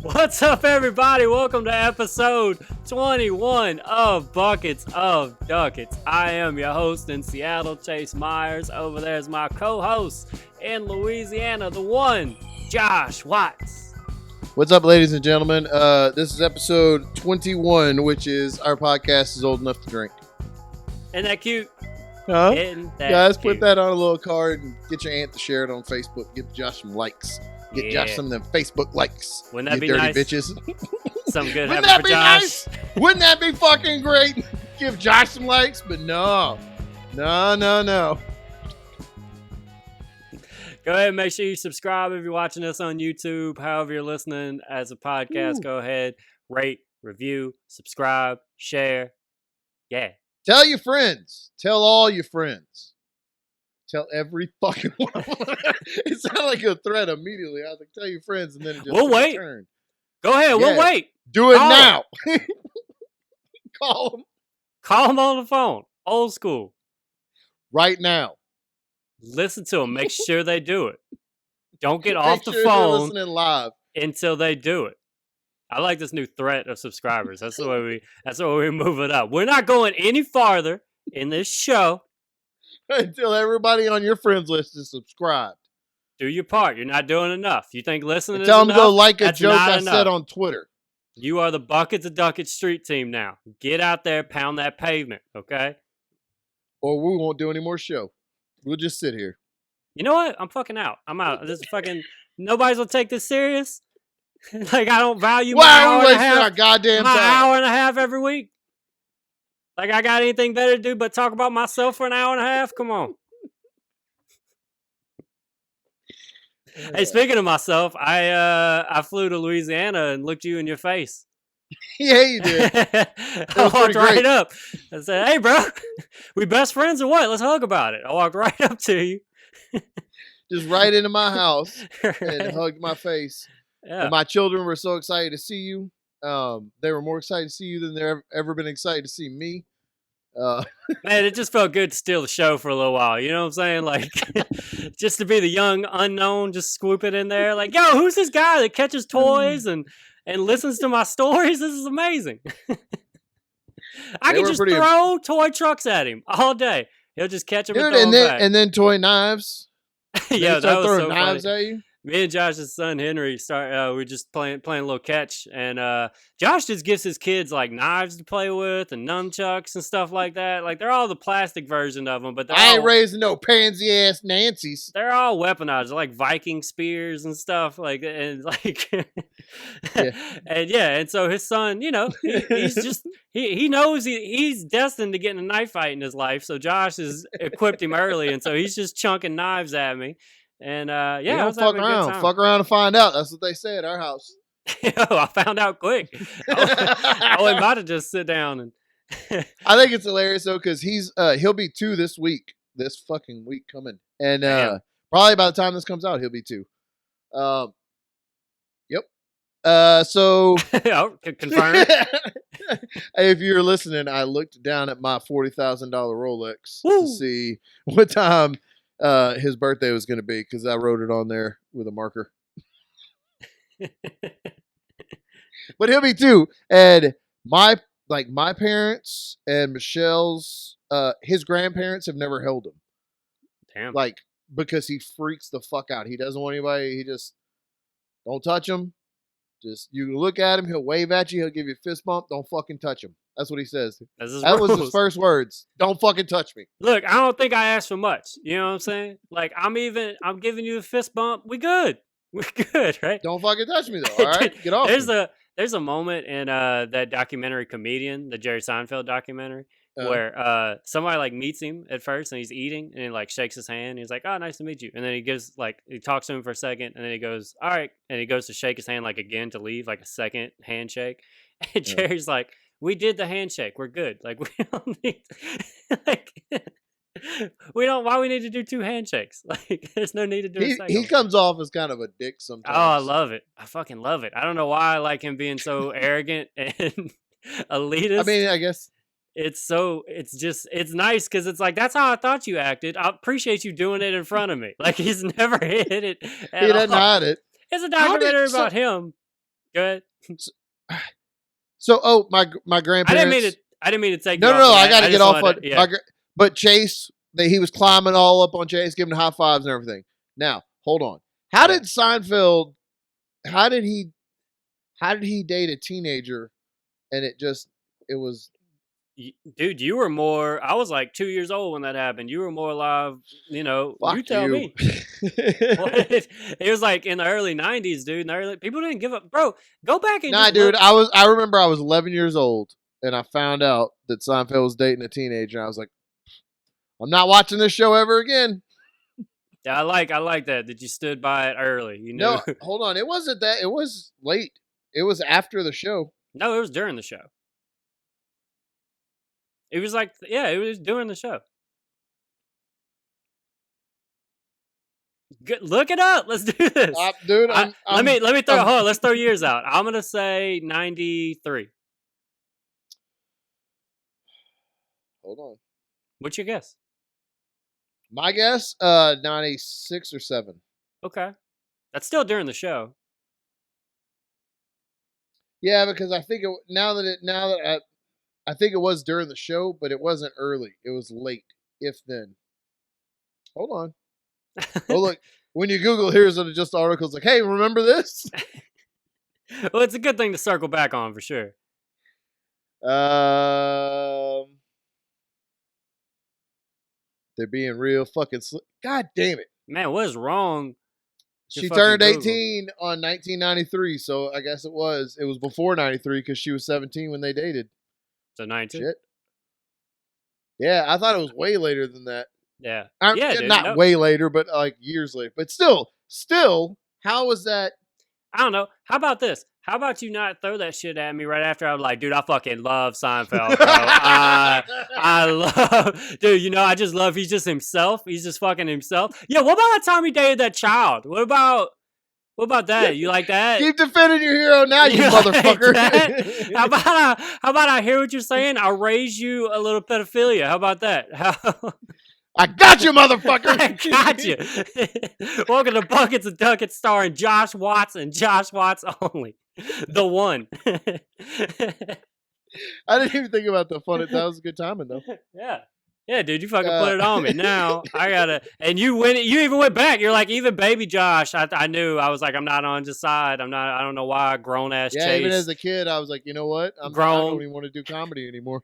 What's up, everybody? Welcome to episode 21 of Buckets of Duckets. I am your host in Seattle, Chase Myers. Over there is my co-host in Louisiana, the one, Josh Watts. What's up, ladies and gentlemen? This is episode 21, which is our podcast is old enough to drink. Isn't that cute? Huh? Guys, cute? put that on a little card and get your aunt to share it on Facebook. Give Josh some likes. Get Josh some of them Facebook likes. Wouldn't that you be dirty nice? Bitches. Something good Wouldn't happened that for be Josh. nice? Wouldn't that be fucking great? Give Josh some likes, but no. No. Go ahead and make sure you subscribe if you're watching us on YouTube. However you're listening as a podcast, Go ahead, rate, review, subscribe, share. Yeah. Tell your friends. Tell all your friends. Tell every fucking one of them. It sounded like a threat immediately. I was like, tell your friends, and then it just We'll wait. Turned. Go ahead. We'll wait. Do it now. Call them. Call them on the phone. Old school. Right now. Listen to them. Make sure they do it. Don't get Make off the sure phone listening live until they do it. I like this new threat of subscribers. That's the way we move it up. We're not going any farther in this show until everybody on your friends list is subscribed. Do your part. You're not doing enough. You think listening is tell them enough? to go like a That's joke I enough. said on Twitter. You are the Buckets of Duckets street team now. Get out there, pound that pavement, okay? Or we won't do any more show. We'll just sit here. You know what? I'm fucking out. I'm out. This is fucking nobody's gonna take this serious. Like I don't value my Why are hour we and a wasting half. our goddamn My time? hour and a half every week. Like I got anything better to do but talk about myself for an hour and a half? Come on. Hey, speaking of myself, I flew to Louisiana and looked you in your face. Yeah, you did. I walked right up and said, "Hey, bro, we best friends or what? Let's hug about it." I walked right up to you, Just right into my house and Right. hugged my face. Yeah. And my children were so excited to see you. They were more excited to see you than they've ever been excited to see me. Man, it just felt good to steal the show for a little while. You know what I'm saying? Like, just to be the young unknown, just swoop it in there. Like, yo, who's this guy that catches toys and listens to my stories? This is amazing. I can just throw toy trucks at him all day. He'll just catch them and throw them back. And then toy knives. Yeah, that was throwing so knives funny. at you. Me and Josh's son Henry we were just playing a little catch, and Josh just gives his kids like knives to play with and nunchucks and stuff like that. Like they're all the plastic version of them, but I ain't raising no pansy ass Nancy's. They're all weaponized. They're like Viking spears and stuff, like and like, and so his son, you know, he's just he knows he's destined to get in a knife fight in his life. So Josh has equipped him early, and so he's just chunking knives at me. And I was fuck having a good time. around and find out. That's what they say at our house. I found out quick. I wasn't about to just sit down and. I think it's hilarious though because he'll be 2 this fucking week coming, and probably by the time this comes out he'll be 2. Yep. So confirmed. If you're listening, I looked down at my $40,000 Rolex Woo. to see what time his birthday was going to be because I wrote it on there with a marker. But he'll be 2, and my parents and Michelle's his grandparents have never held him. Damn. Like because he freaks the fuck out. He doesn't want anybody. He just don't touch him. Just you look at him, he'll wave at you, he'll give you a fist bump. Don't fucking touch him. That's what he says. That was his first words. Don't fucking touch me. Look, I don't think I asked for much. You know what I'm saying? Like I'm giving you a fist bump. We good. We're good, right? Don't fucking touch me though. All right, get off. There's a moment in that documentary Comedian, the Jerry Seinfeld documentary, where somebody like meets him at first and he's eating and he like shakes his hand. And he's like, "Oh, nice to meet you." And then he talks to him for a second and then he goes, "All right," and he goes to shake his hand like again to leave, like a second handshake. And Jerry's like, "We did the handshake. We're good. Like we don't need why we need to do 2 handshakes? Like there's no need to do a second." He comes off as kind of a dick sometimes. Oh, I love it. I fucking love it. I don't know why I like him being so arrogant and elitist. I mean, I guess it's nice because it's like, that's how I thought you acted. I appreciate you doing it in front of me. Like he's never hid it at he doesn't all. hide it. It's a documentary about him. Go ahead. So, my grandparents. I didn't mean to take. No, you off I got to get off on. Yeah. But Chase, he was climbing all up on Chase, giving high fives and everything. Now, hold on. How did Seinfeld? How did he date a teenager? And it was. Dude, you were more. I was like 2 years old when that happened. You were more alive. You know, Fuck you tell me. It was like in the early '90s, dude. People didn't give up, bro. Go back and dude. I remember I was 11 years old, and I found out that Seinfeld was dating a teenager. And I was like, I'm not watching this show ever again. Yeah, I like that you stood by it early. You know. No, hold on. It wasn't that. It was late. It was after the show. No, it was during the show. It was like, yeah, it was during the show. Good, look it up. Let's do this, dude. let me throw. Hold on, let's throw years out. I'm gonna say 93. Hold on. What's your guess? My guess, 96 or 7. Okay, that's still during the show. Yeah, because I think I think it was during the show, but it wasn't early. It was late, if then. Hold on. Oh, look. When you Google, here's just articles like, hey, remember this? Well, it's a good thing to circle back on for sure. They're being real fucking God damn it. Man, what is wrong? She turned 18 on 1993, so I guess it was before 93 because she was 17 when they dated. So 92? Shit. Yeah, I thought it was way later than that. Yeah. Dude, not way later, but like years later. But still, how was that? I don't know. How about this? How about you not throw that shit at me right after I was like, dude, I fucking love Seinfeld, bro. I love, dude, you know, I just love, he's just himself. He's just fucking himself. Yeah, what about that time he dated that child? What about that? You like that? Keep defending your hero now, you motherfucker. Like how about I hear what you're saying? I'll raise you a little pedophilia. How about that? I got you, motherfucker. I got you. Welcome to Buckets of Duckets starring Josh Watts and Josh Watts only. The one. I didn't even think about the fun. That was a good timing, though. Yeah. Yeah, dude, you fucking put it on me. Now, I gotta, and you even went back. You're like, even baby Josh, I knew. I was like, I'm not on his side. I don't know why, grown-ass Chase. Yeah, even as a kid, I was like, you know what? I don't even want to do comedy anymore.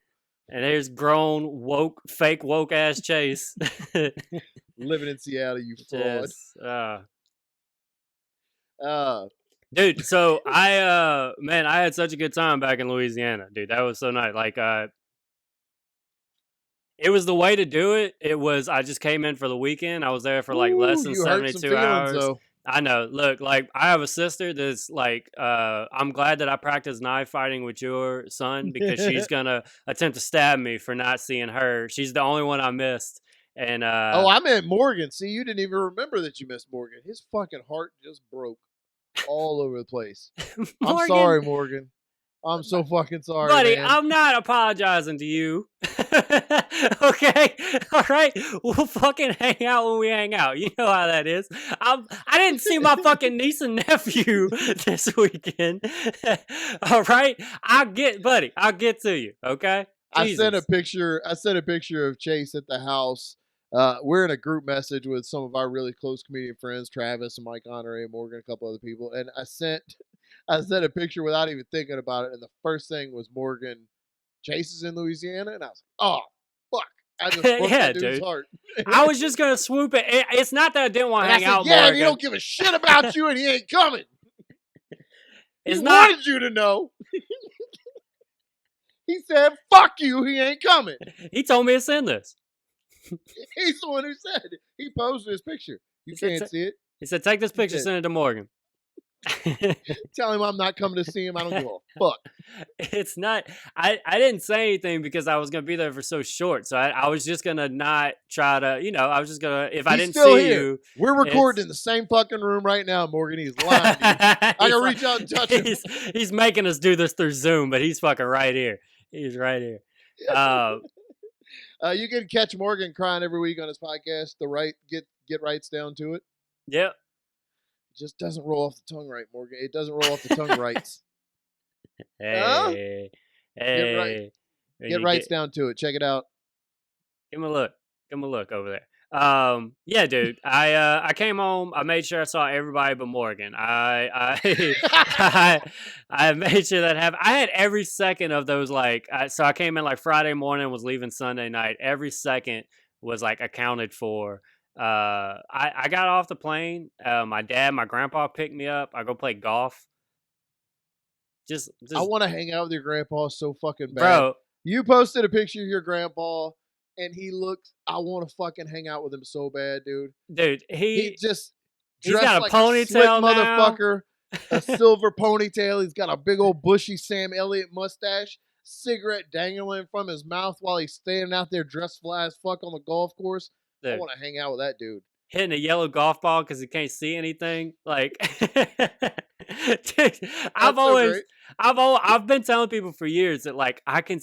And there's grown, fake woke-ass Chase. Living in Seattle, you fraud. Dude, so I had such a good time back in Louisiana, dude. That was so nice. Like, it was the way to do it. It was, I just came in for the weekend. I was there for like less than 72 hours. Though. I know. Look, like, I have a sister that's like, I'm glad that I practice knife fighting with your son because she's going to attempt to stab me for not seeing her. She's the only one I missed. And I meant Morgan. See, you didn't even remember that you missed Morgan. His fucking heart just broke all over the place. I'm sorry, Morgan. I'm so fucking sorry, buddy. Man. I'm not apologizing to you. Okay, all right. We'll fucking hang out when we hang out. You know how that is. I didn't see my fucking niece and nephew this weekend. All right, I'll get to you. Okay. Jesus. I sent a picture of Chase at the house. We're in a group message with some of our really close comedian friends, Travis and Mike Honore and Morgan, a couple other people, and I sent a picture without even thinking about it, and the first thing was Morgan, Chase is in Louisiana, and I was like, oh, fuck. I just broke that dude's heart. I was just going to swoop it. It's not that I didn't want to hang out, yeah, Morgan. and he don't give a shit about you, and he ain't coming. He wanted you to know. He said, fuck you, he ain't coming. He told me to send this. He's the one who said it. He posted his picture. You can't see it. He said, take this picture, send it to Morgan. Tell him I'm not coming to see him. I don't give a fuck. It's not. I didn't say anything because I was going to be there for so short. So I was just going to not try to, I was just going to, if I didn't see you. We're recording in the same fucking room right now, Morgan. He's lying. I can reach out and touch him. He's making us do this through Zoom, but he's fucking right here. He's right here. You can catch Morgan crying every week on his podcast. Get Rights Down to It. Yep. just doesn't roll off the tongue right, Morgan. It doesn't roll off the tongue rights. Huh? Hey, Get right. hey, when Get you get rights down to it. Check it out. give him a look. Give him a look over there. Yeah, dude. I came home. I made sure I saw everybody but Morgan. I I made sure that happened. I had every second of those so I came in like Friday morning, was leaving Sunday night. Every second was like accounted for. I got off the plane. My dad, my grandpa picked me up. I go play golf. I Just want to hang out with your grandpa so fucking bad. bro, You posted a picture of your grandpa, and he looks. I want to fucking hang out with him so bad, dude. dude, He just he's dressed got a like a slick ponytail now. motherfucker, a silver ponytail. He's got a big old bushy Sam Elliott mustache, cigarette dangling from his mouth while he's standing out there dressed fly as fuck on the golf course. I Dude, want to hang out with that dude. hitting a yellow golf ball because he can't see anything. Like, dude, That's so great. I've been telling people for years that like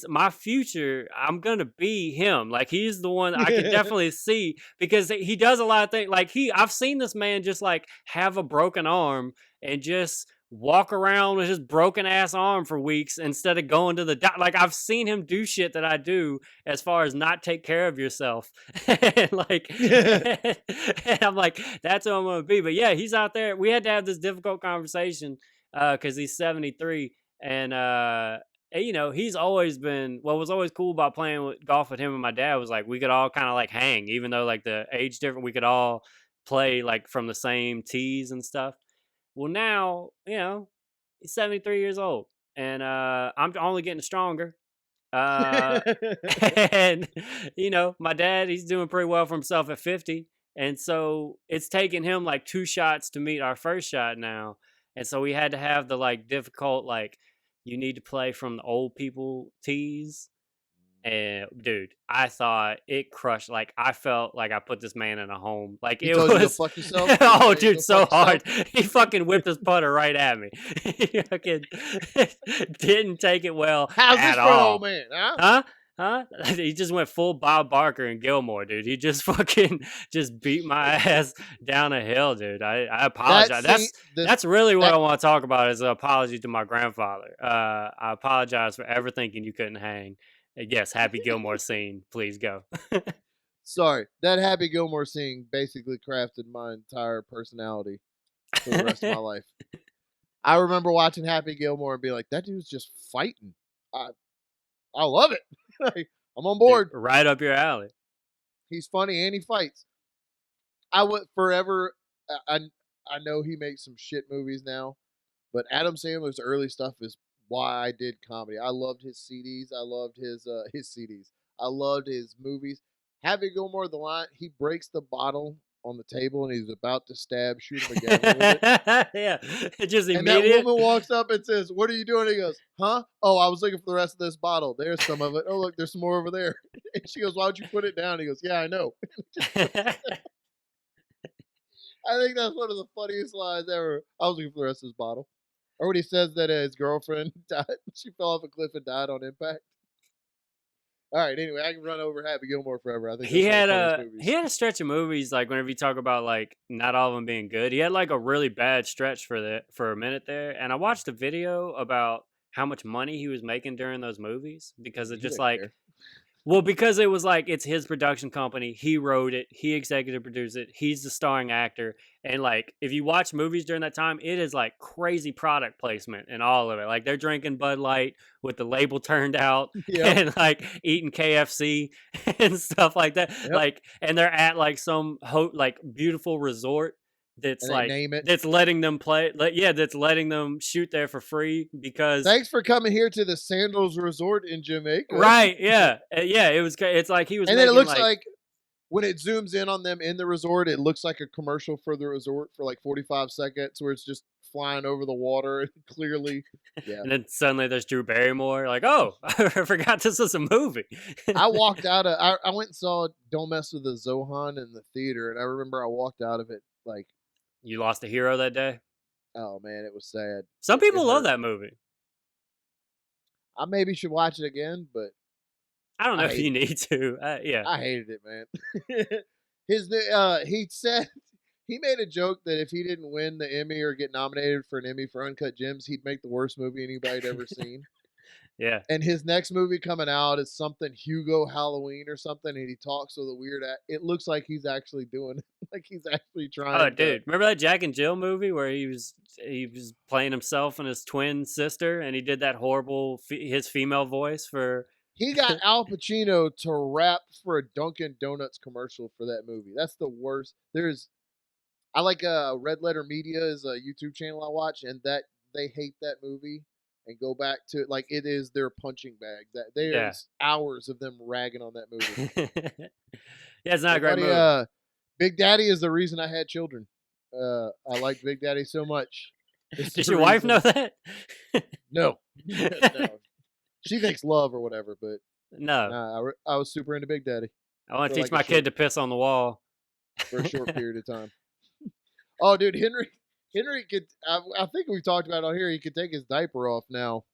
my future, I'm gonna be him. Like he's the one I could definitely see because he does a lot of things. Like I've seen this man just like have a broken arm and just walk around with his broken ass arm for weeks instead of going to the doc. Like I've seen him do shit that I do as far as not take care of yourself. And like and I'm like, that's who I'm gonna be. But yeah, he's out there. We had to have this difficult conversation because he's 73 and you know, he's always been what was always cool about playing with golf with him and my dad was like we could all kind of like hang, even though like the age different, we could all play like from the same tees and stuff. Well, now, you know, he's 73 years old and I'm only getting stronger. Uh, and, you know, my dad, he's doing pretty well for himself at 50. And so it's taken him like 2 shots to meet our first shot now. And so we had to have the like difficult, like, you need to play from the old people tees. And dude, I thought it crushed. Like I felt like I put this man in a home. Like He it told you to was, fuck yourself. oh dude, so hard. He fucking whipped his putter right at me. He fucking didn't take it well How's at this for an all. old man? Huh? Huh? Huh? He just went full Bob Barker and Gilmore, dude. He just fucking just beat my ass down a hill, dude. I apologize. That's really what I want to talk about is an apology to my grandfather. I apologize for ever thinking you couldn't hang. Yes, Happy Gilmore scene. Please go. Sorry, that Happy Gilmore scene basically crafted my entire personality for the rest of my life. I remember watching Happy Gilmore and being like, that dude's just fighting. I love it. I'm on board. Dude, right up your alley. He's funny and he fights. I would forever. I I know he makes some shit movies now, but Adam Sandler's early stuff is why I did comedy. I loved his CDs. I loved his CDs. I loved his movies. Happy Gilmore, the line he breaks the bottle on the table and he's about to shoot him again with it. Yeah, it just and immediate. that woman walks up and says, "What are you doing?" He goes, "Huh? Oh, I was looking for the rest of this bottle. There's some of it. Oh, look, there's some more over there." And she goes, "Why would you put it down?" He goes, "Yeah, I know." I think that's one of the funniest lines ever. I was looking for the rest of his bottle. Or when he says that his girlfriend died, she fell off a cliff and died on impact. All right, anyway, I can run over Happy Gilmore forever. I think he that's had one of the funniest movies. he had a stretch of movies like whenever you talk about like not all of them being good, he had like a really bad stretch for a minute there. And I watched a video about how much money he was making during those movies because it He just didn't like care. well, because it was like it's his production company. He wrote it. He executive produced it. He's the starring actor. And like, if you watch movies during that time, it is like crazy product placement and all of it. Like they're drinking Bud Light with the label turned out Yep. and like eating KFC and stuff like that. Yep. Like, and they're at like some like beautiful resort that's And they like name it. that's letting them play. Yeah, that's letting them shoot there for free because Thanks for coming here to the Sandals Resort in Jamaica. right. Yeah, yeah. It's like he was, and then it making, looks like when it zooms in on them in the resort, it looks like a commercial for the resort for like 45 seconds where it's just flying over the water and clearly. Yeah. And then suddenly there's Drew Barrymore. Like, oh, I forgot this was a movie. I walked out of. I went and saw Don't Mess with the Zohan in the theater, and I remember I walked out of it like, You lost a hero that day. oh man, it was sad. Some It people love hurt. that movie. I maybe should watch it again, but I don't know I if hate you need to. Yeah. I hated it, man. He said He made a joke that if he didn't win the Emmy or get nominated for an Emmy for Uncut Gems, he'd make the worst movie anybody'd ever seen. Yeah. And his next movie coming out is something Hugo Halloween or something, and he talks with a weird. It looks like he's actually doing it, like he's actually trying. Oh, dude, remember that Jack and Jill movie where he was playing himself and his twin sister, and he did that horrible his female voice for. He got Al Pacino to rap for a Dunkin' Donuts commercial for that movie. That's the worst. I like Red Letter Media is a YouTube channel I watch, and that they hate that movie and go back to like it is their punching bag. That there's hours of them ragging on that movie. Yeah, it's not a great movie. Big Daddy is the reason I had children. I liked Big Daddy so much. Did your wife know that? No. No. She thinks love or whatever, but no. I was super into Big Daddy. I want to teach my kid to piss on the wall for a short period of time. Oh, dude, Henry could. I think we've talked about it on here. He could take his diaper off now,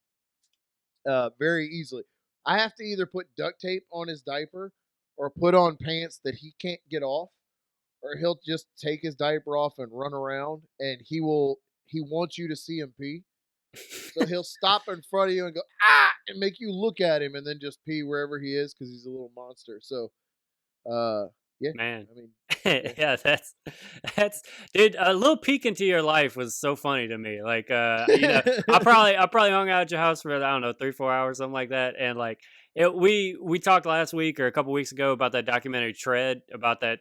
very easily. I have to either put duct tape on his diaper or put on pants that he can't get off, or he'll just take his diaper off and run around, and he wants you to see him pee. So he'll stop in front of you and go, ah, and make you look at him and then just pee wherever he is because he's a little monster. So, yeah. Man. I mean, yeah, that's dude, a little peek into your life was so funny to me. Like, you know, I probably hung out at your house for, I don't know, 3-4 hours, something like that. And like, we talked last week or a couple weeks ago about that documentary Tread, about that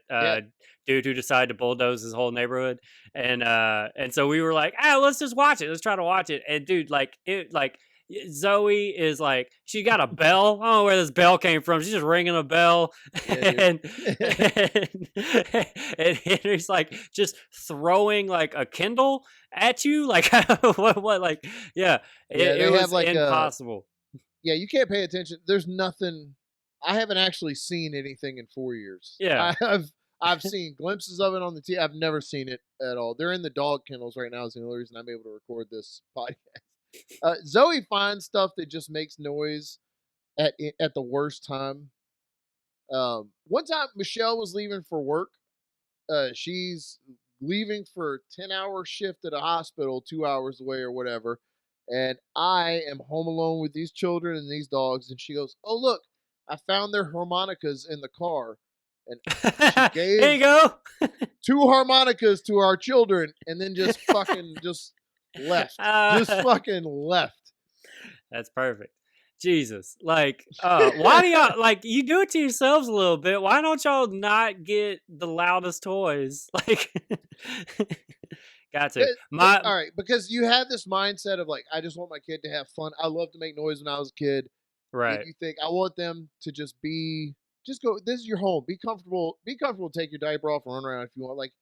dude who decided to bulldoze his whole neighborhood. And so we were like, let's just watch it. Let's try to watch it. And dude, Zoe is like, she got a bell. I don't know where this bell came from. She's just ringing a bell. Yeah, and Henry's like just throwing like a Kindle at you. Like, what like, yeah, it was like impossible. Yeah, you can't pay attention. There's nothing. I haven't actually seen anything in 4 years. Yeah. I've seen glimpses of it on the TV. I've never seen it at all. They're in the dog kennels right now is the only reason I'm able to record this podcast. Zoe finds stuff that just makes noise at the worst time. One time Michelle was leaving for work. She's leaving for a 10-hour shift at a hospital 2 hours away or whatever. And I am home alone with these children and these dogs. And she goes, oh, look, I found their harmonicas in the car. And she gave there you go. 2 harmonicas to our children and then just fucking just left. Just fucking left. That's perfect. Jesus. Like, why do y'all, like, you do it to yourselves a little bit. Why don't y'all not get the loudest toys? Like, got to. All right, because you have this mindset of like, I just want my kid to have fun. I love to make noise when I was a kid. Right. And you think, I want them to just go, this is your home. Be comfortable, take your diaper off and run around if you want. Like,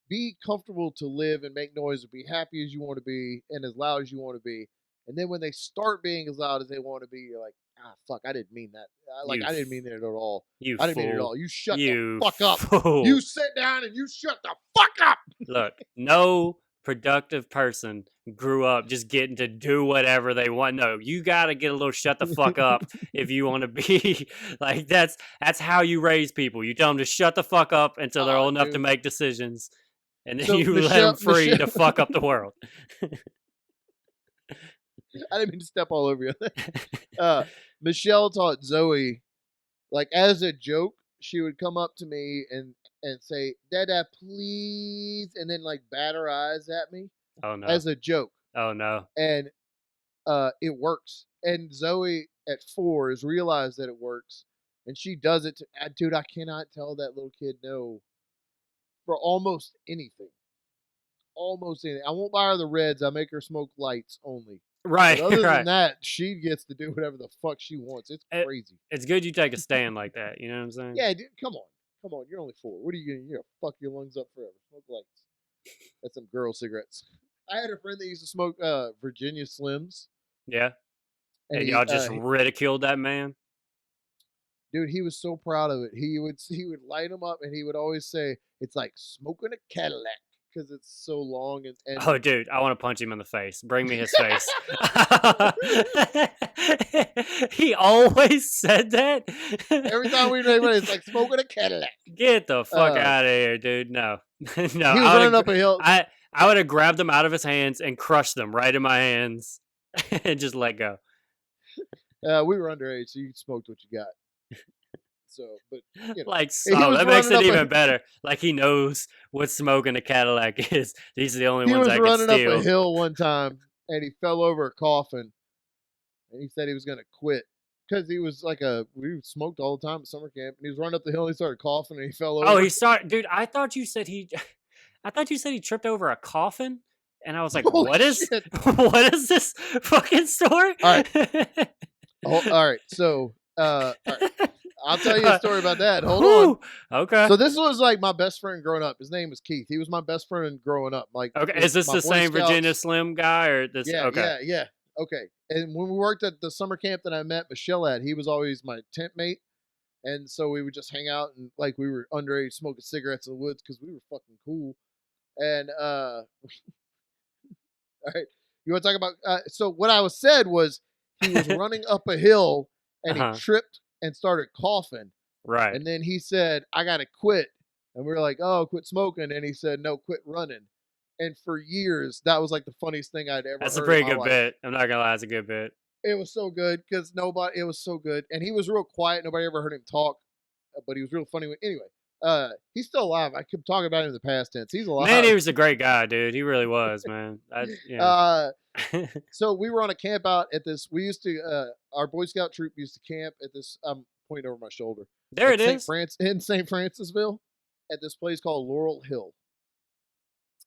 be comfortable to live and make noise and be happy as you want to be and as loud as you want to be. And then when they start being as loud as they want to be, you're like, fuck, I didn't mean that. I didn't mean that at all. I didn't mean it at all. You shut the fuck up. Fool. You sit down and you shut the fuck up. Look, no productive person grew up just getting to do whatever they want. No, you got to get a little shut the fuck up if you want to be like, that's how you raise people. You tell them to shut the fuck up until they're old enough to make decisions. And then you let them free to fuck up the world. I didn't mean to step all over you. Michelle taught Zoe, like as a joke, she would come up to me and say, Dada, please, and then like bat her eyes at me. Oh no. As a joke. Oh no. And it works. And Zoe at 4 has realized that it works. And she does it dude, I cannot tell that little kid no for almost anything. Almost anything. I won't buy her the Reds. I make her smoke lights only. Right. But other than that, she gets to do whatever the fuck she wants. It's crazy. It's good you take a stand like that. You know what I'm saying? Yeah, dude, come on. You're only 4. What are you gonna fuck your lungs up forever? Smoke lights. That's some girl cigarettes. I had a friend that used to smoke Virginia Slims. Yeah. And y'all just ridiculed that man. Dude, he was so proud of it. He would light them up, and he would always say, "It's like smoking a Cadillac." Because it's so long and oh, dude, I want to punch him in the face. Bring me his face. He always said that. Every time we do it, it's like smoking a Cadillac. Get the fuck out of here, dude. No. No, he was running up a hill. I would have grabbed them out of his hands and crushed them right in my hands and just let go. We were underage, so you smoked what you got. So, but like, that makes it even better. Like, he knows what smoking a Cadillac is. These are the only ones I can steal. He was running up a hill one time, and he fell over a coffin, and he said he was going to quit because he was like we smoked all the time at summer camp, and he was running up the hill, and he started coughing, and he fell over. Oh, he started, dude. I thought you said he tripped over a coffin, and I was like, Holy what is this fucking story? All right, all right. So, all right. I'll tell you a story about that. Hold on. Okay. So this was like my best friend growing up. His name was Keith. He was my best friend growing up. Like, okay, is this the same Virginia Slim guy or this? Yeah, okay. yeah. Okay. And when we worked at the summer camp that I met Michelle at, he was always my tent mate. And so we would just hang out and like we were underage smoking cigarettes in the woods because we were fucking cool. And all right, you want to talk about? So what I said was he was running up a hill and he tripped and started coughing. Right. And then he said, I got to quit. And we were like, oh, quit smoking. And he said, no, quit running. And for years, that was like the funniest thing I'd ever heard. That's a pretty good bit. I'm not going to lie. It's a good bit. It was so good because it was so good. And he was real quiet. Nobody ever heard him talk, but he was real funny. Anyway, he's still alive. I keep talking about him in the past tense. He's alive. Man, he was a great guy, dude. He really was, man. So we were on a camp out at this. We used to, our Boy Scout troop used to camp at this. I'm pointing over my shoulder. There it is. In St. Francisville, at this place called Laurel Hill.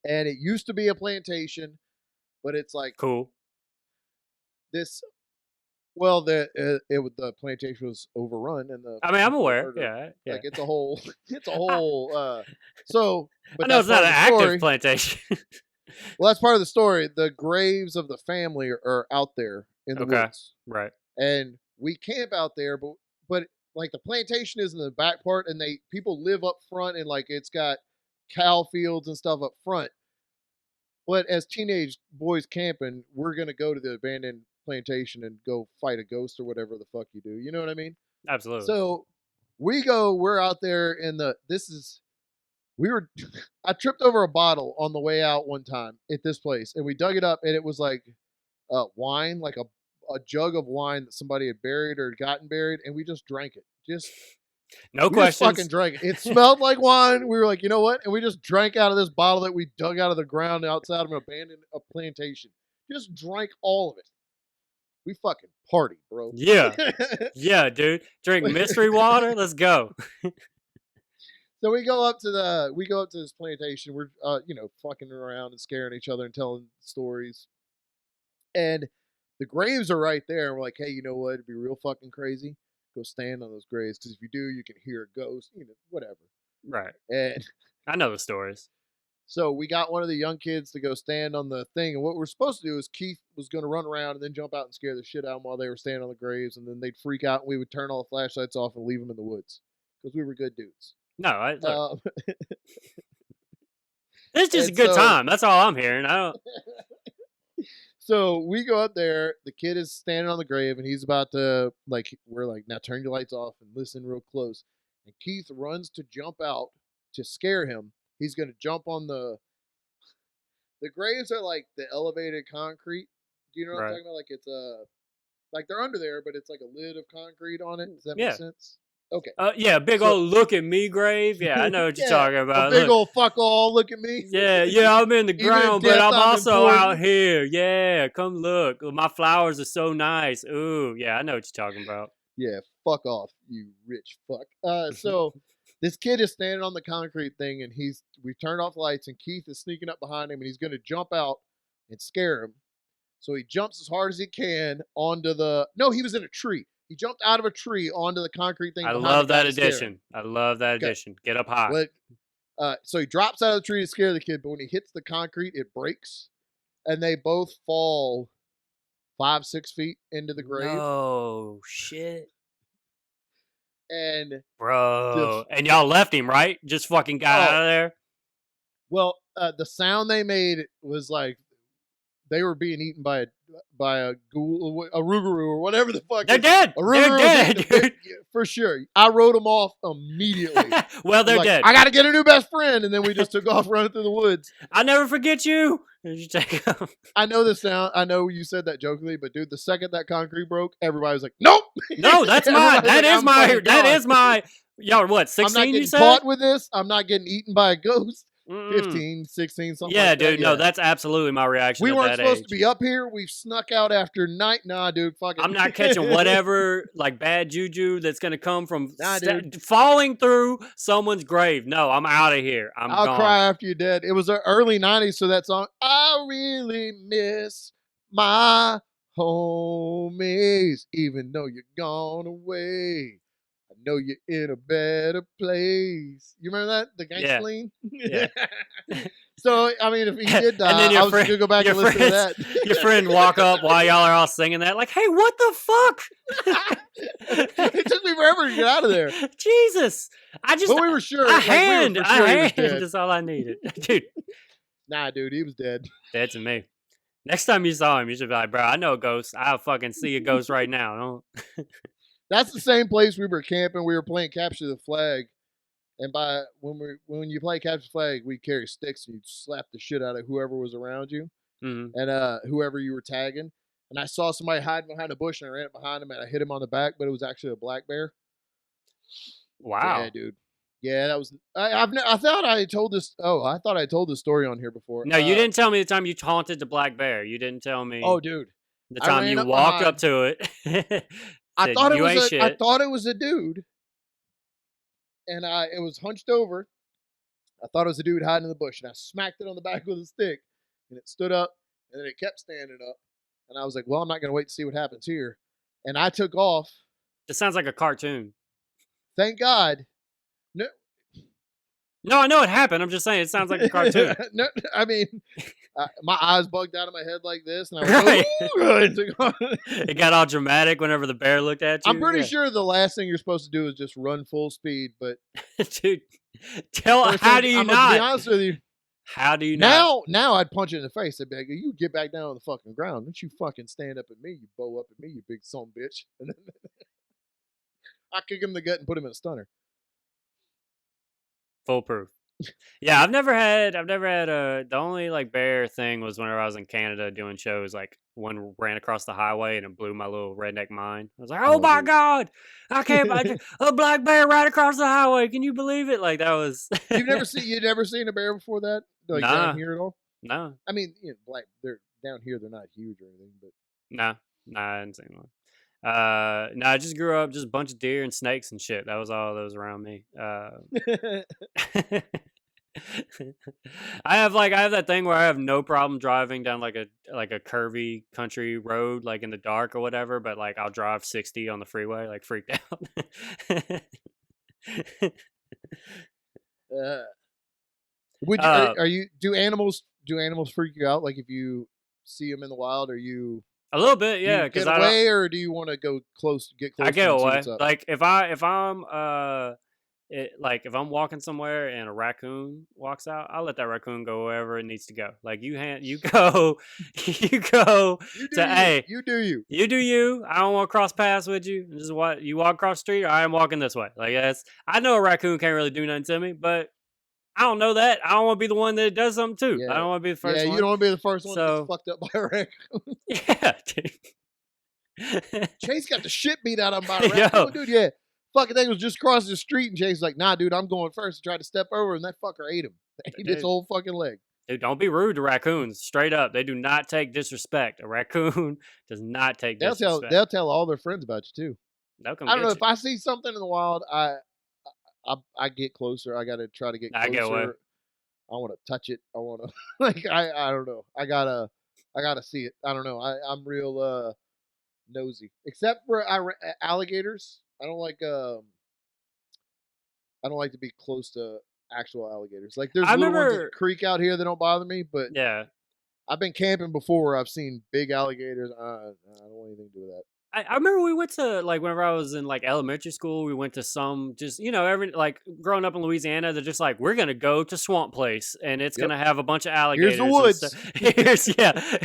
And it used to be a plantation, but it's like cool. This. Well, the plantation was overrun, and I'm aware. Yeah. Like it's a whole. So, but I know it's not an active plantation. Well, that's part of the story. The graves of the family are out there in the woods, right? And we camp out there, but like the plantation is in the back part, and people live up front, and like it's got cow fields and stuff up front. But as teenage boys camping, we're gonna go to the abandoned plantation and go fight a ghost or whatever the fuck you do. You know what I mean? Absolutely. So we're out there I tripped over a bottle on the way out one time at this place, and we dug it up, and it was like wine, like a jug of wine that somebody had buried or gotten buried, and we just drank it. No questions. Just fucking drank it. It smelled like wine. We were like, you know what? And we just drank out of this bottle that we dug out of the ground outside of an abandoned plantation. Just drank all of it. We fucking party, bro. Yeah. Yeah, dude. Drink mystery water. Let's go. So we go up to this plantation. We're fucking around and scaring each other and telling stories. And the graves are right there. And we're like, hey, you know what? It'd be real fucking crazy. Go stand on those graves, because if you do, you can hear a ghost, whatever. Right. And I know the stories. So we got one of the young kids to go stand on the thing, and what we're supposed to do is Keith was going to run around and then jump out and scare the shit out of them while they were standing on the graves, and then they'd freak out, and we would turn all the flashlights off and leave them in the woods because we were good dudes. No, it's just a good time. That's all I'm hearing. I don't. So we go up there. The kid is standing on the grave, and he's about to we're like, now turn your lights off and listen real close. And Keith runs to jump out to scare him. He's going to jump on the graves are like the elevated concrete. Do you know what I'm talking about? Like it's like they're under there, but it's like a lid of concrete on it. Does that make sense? Okay. Yeah, big old look at me grave. Yeah, I know what you're talking about. A big old fuck all look at me. Yeah, I'm in the ground, but I'm also out here. Yeah, come look. My flowers are so nice. Ooh, yeah, I know what you're talking about. Yeah, fuck off, you rich fuck. So this kid is standing on the concrete thing, and we turned off lights, and Keith is sneaking up behind him, and he's going to jump out and scare him. So he jumps as hard as he can onto he was in a tree. He jumped out of a tree onto the concrete thing. I love that addition. Get up high. So he drops out of the tree to scare the kid, but when he hits the concrete, it breaks, and they both fall 5-6 feet into the grave. Oh, shit. And bro, and y'all left him, right? Just fucking got out of there. Well, the sound they made was like they were being eaten by a ghoul, a rougarou, or whatever the fuck. They're dead. They're dead, dude. For sure. I wrote them off immediately. Well, they're dead. I got to get a new best friend, and then we just took off running through the woods. I'll never forget you. I know this sound. I know you said that jokingly, but dude, the second that concrete broke, everybody was like, "Nope." No, that's mine. That is my. That is my. Y'all, what? 16? You said? I'm not getting caught with this. I'm not getting eaten by a ghost. 15, 16, something like that. Yeah, dude, no, that's absolutely my reaction. We weren't supposed to be up here. We snuck out after night. Nah, dude, fuck it. I'm not catching whatever, like, bad juju that's going to come from falling through someone's grave. No, I'm out of here. I'll gone. Cry after you're dead. It was the early 90s, so that song, I really miss my homies, even though you're gone away. I know you're in a better place. You remember that? The gangsta lean? Yeah. So, I mean, if he did die, I was going to go back and listen to that. Your friend walk up while y'all are all singing that, like, hey, what the fuck? It took me forever to get out of there. Jesus. But we were sure. A hand is all I needed. Dude. Nah, dude, he was dead. Dead to me. Next time you saw him, you should be like, bro, I know a ghost. I'll fucking see a ghost right now. That's the same place we were camping. We were playing Capture the Flag. And when you play Capture the Flag, we carry sticks and you slap the shit out of whoever was around you. Mm-hmm. And whoever you were tagging. And I saw somebody hiding behind a bush and I ran up behind him and I hit him on the back, but it was actually a black bear. Wow. Yeah, dude. Yeah, that was. I thought I told this. Oh, I thought I told this story on here before. No, you didn't tell me the time you taunted the black bear. You didn't tell me. Oh, dude. The time you walked up to it. I thought it was a dude, and it was hunched over. I thought it was a dude hiding in the bush, and I smacked it on the back with a stick, and it stood up, and then it kept standing up, and I was like, "Well, I'm not going to wait to see what happens here," and I took off. It sounds like a cartoon. Thank God. No, I know it happened. I'm just saying it sounds like a cartoon. No, I mean, my eyes bugged out of my head like this, and I was like, it got all dramatic whenever the bear looked at you. I'm pretty sure the last thing you're supposed to do is just run full speed, but dude, how do you not? To be honest with you, how do you not? Now I'd punch it in the face. I'd be like, you get back down on the fucking ground. Don't you fucking stand up at me, you bow up at me, you big son bitch. And then I kick him in the gut and put him in a stunner. Foolproof. Yeah, I've never had the only like bear thing was whenever I was in Canada doing shows, like one ran across the highway and it blew my little redneck mind. I was like, oh my God, I can't a black bear right across the highway. Can you believe it? Like that was you'd never seen a bear before that? Like down here at all? No. I mean, they're down here, they're not huge or anything, but no, I hadn't seen one. No, I just grew up just a bunch of deer and snakes and shit. That was all that was around me. I have that thing where I have no problem driving down like a curvy country road, like in the dark or whatever, but like I'll drive 60 on the freeway, like freaked out. Do animals freak you out? Like if you see them in the wild, are you a little bit, yeah? Get away, or do you want to get close? I get away. Like if I'm if I'm walking somewhere and a raccoon walks out, I'll let that raccoon go wherever it needs to go. Like you go hey, you do you. I don't want to cross paths with you. This is what you walk across the street. Or I am walking this way. Like I know a raccoon can't really do nothing to me, but I don't know that. I don't want to be the one that does something too. Yeah. I don't want to be the first one. Yeah, you don't want to be the first one that gets fucked up by a raccoon. Yeah, dude. Chase got the shit beat out of him by a raccoon, dude. Yeah. Fucking thing was just crossing the street, and Chase was like, nah, dude, I'm going first. And tried to step over, and that fucker ate him. Ate his whole fucking leg. Dude, don't be rude to raccoons. Straight up. They do not take disrespect. A raccoon does not take disrespect. They'll tell all their friends about you, too. They'll come I don't know. If I see something in the wild, I get closer. I got to try to get closer. I get away. I want to touch it. I want to, I don't know. I gotta see it. I don't know. I'm real nosy. Except for alligators. I don't like to be close to actual alligators. Like there's little ones that creek out here that don't bother me, but yeah, I've been camping before where I've seen big alligators. I don't want anything to do with that. I remember we went to like whenever I was in like elementary school, we went to some just every like growing up in Louisiana, they're just like we're gonna go to Swamp Place and it's Yep. gonna have a bunch of Here's the alligators and stuff. woods. Here's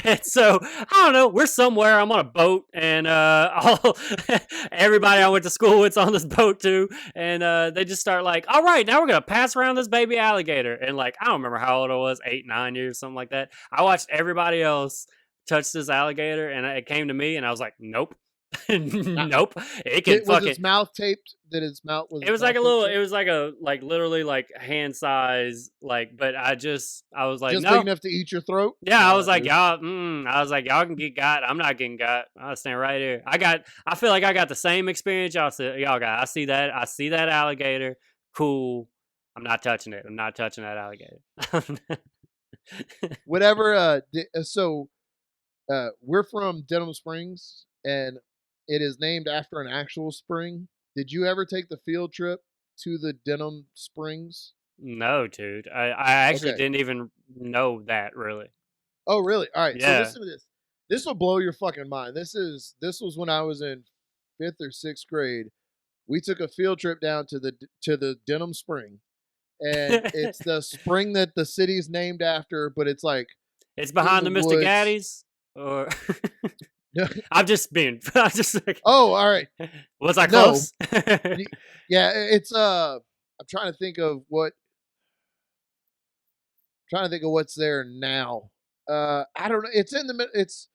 and so I don't know, we're somewhere. I'm on a boat and all everybody I went to school with's on this boat too, and they just start like, all right, now we're gonna pass around this baby alligator, and like I don't remember how old I was, 8, 9 years, something like that. I watched everybody else touch this alligator, and it came to me, and I was like, nope. Nope. It can Was fucking. his mouth taped? Did his mouth It was like a little. It was like a like literally like hand size like. But I was like just no. big enough to eat your throat. Yeah, I was like y'all. I was like y'all can get got. I'm not getting got. I'll stand right here. I feel like I got the same experience y'all got. I see that. I see that alligator. Cool. I'm not touching it. I'm not touching that alligator. Whatever. So we're from Denim Springs, and it is named after an actual spring. Did you ever take the field trip to the Denim Springs? No, dude. I actually didn't even know that really. Oh, really? All right. Yeah. So listen to this. This will blow your fucking mind. This was when I was in 5th or 6th grade. We took a field trip down to the Denim Spring, and it's the spring that the city's named after, but it's like it's behind the Mr. Gaddy's, or I'm just like, oh, all right. Was I close? Yeah, it's I'm trying to think of what's there now. I don't know. It's in the it's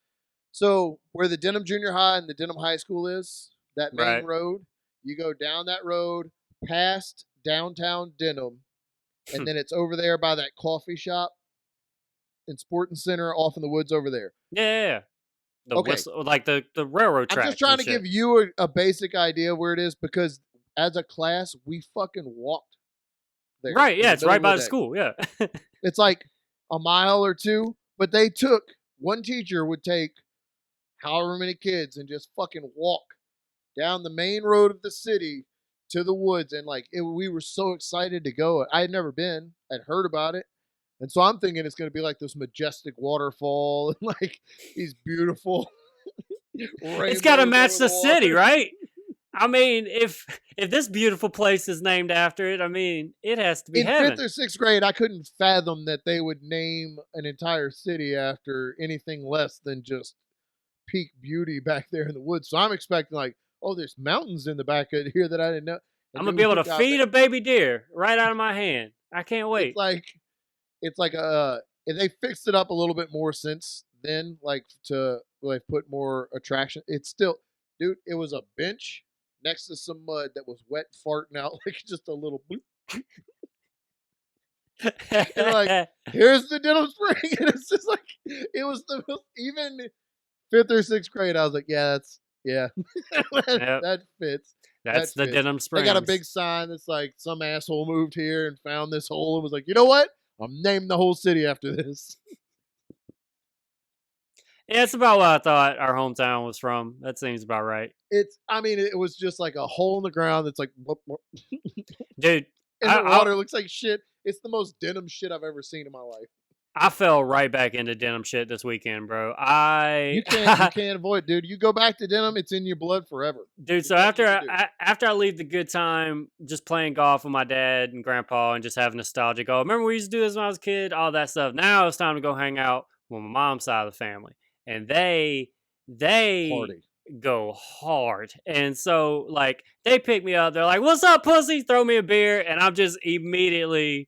so where the Denim Junior High and the Denim High School is, that main road. You go down that road past downtown Denim, and then it's over there by that coffee shop and Sporting Center off in the woods over there. Yeah. Whistle, like the railroad track. I'm just trying to give you a basic idea of where it is, because as a class, we fucking walked there. Right, yeah, it's right by the school, yeah. It's like a mile or two, but one teacher would take however many kids and just fucking walk down the main road of the city to the woods, and like we were so excited to go. I had never been. I'd heard about it. And so I'm thinking it's going to be like this majestic waterfall and like these beautiful. It's got to match the city, right? I mean, if this beautiful place is named after it, I mean, it has to be heaven. In 5th or 6th grade, I couldn't fathom that they would name an entire city after anything less than just peak beauty back there in the woods. So I'm expecting like, oh, there's mountains in the back of here that I didn't know. I'm going to be able to feed a baby deer right out of my hand. I can't wait. It's like they fixed it up a little bit more since then, like to like put more attraction. It's still, dude, it was a bench next to some mud that was wet, farting out like just a little bloop. And like, here's the Denim Spring, and it's just like it was the most, even 5th or 6th grade. I was like, that fits. That's the Denim Springs. They got a big sign that's like some asshole moved here and found this hole and was like, you know what? I'm naming the whole city after this. Yeah, it's about what I thought our hometown was from. That seems about right. It was just like a hole in the ground that's like, dude, and the water looks like shit. It's the most denim shit I've ever seen in my life. I fell right back into denim shit this weekend, bro. You can't avoid, dude. You go back to denim, it's in your blood forever, dude. So after I leave the good time, just playing golf with my dad and grandpa and just having nostalgic. Oh, remember we used to do this when I was a kid? All that stuff. Now it's time to go hang out with my mom's side of the family, and they Party. Go hard. And so like they pick me up. They're like, "What's up, pussy?" Throw me a beer, and I'm just immediately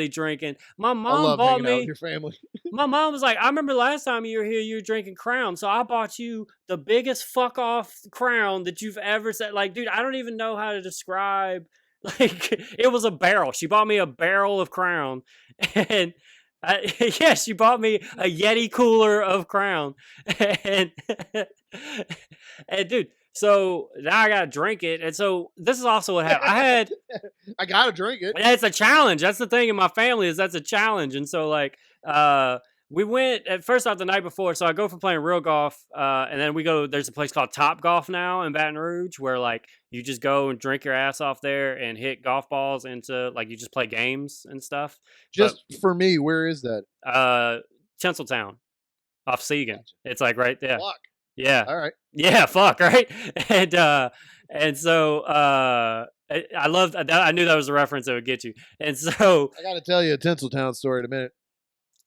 drinking. My mom bought me. Out with your family. My mom was like, I remember last time you were here, you were drinking Crown, so I bought you the biggest fuck off Crown that you've ever said. Like, dude, I don't even know how to describe. Like, it was a barrel. She bought me a barrel of Crown, and she bought me a Yeti cooler of Crown, and dude. So now I gotta drink it, and so this is also what happened. I gotta drink it. It's a challenge. That's the thing in my family is that's a challenge, and so like we went at first off the night before. So I go for playing real golf, and then we go. There's a place called Top Golf now in Baton Rouge where like you just go and drink your ass off there and hit golf balls into like you just play games and stuff. For me, where is that? Tinseltown, off Seagan. Gotcha. It's like right there. Fuck. Yeah. All right. Yeah, fuck, right? And so I loved I knew that was a reference that would get you. And so I got to tell you a Tinseltown story in a minute.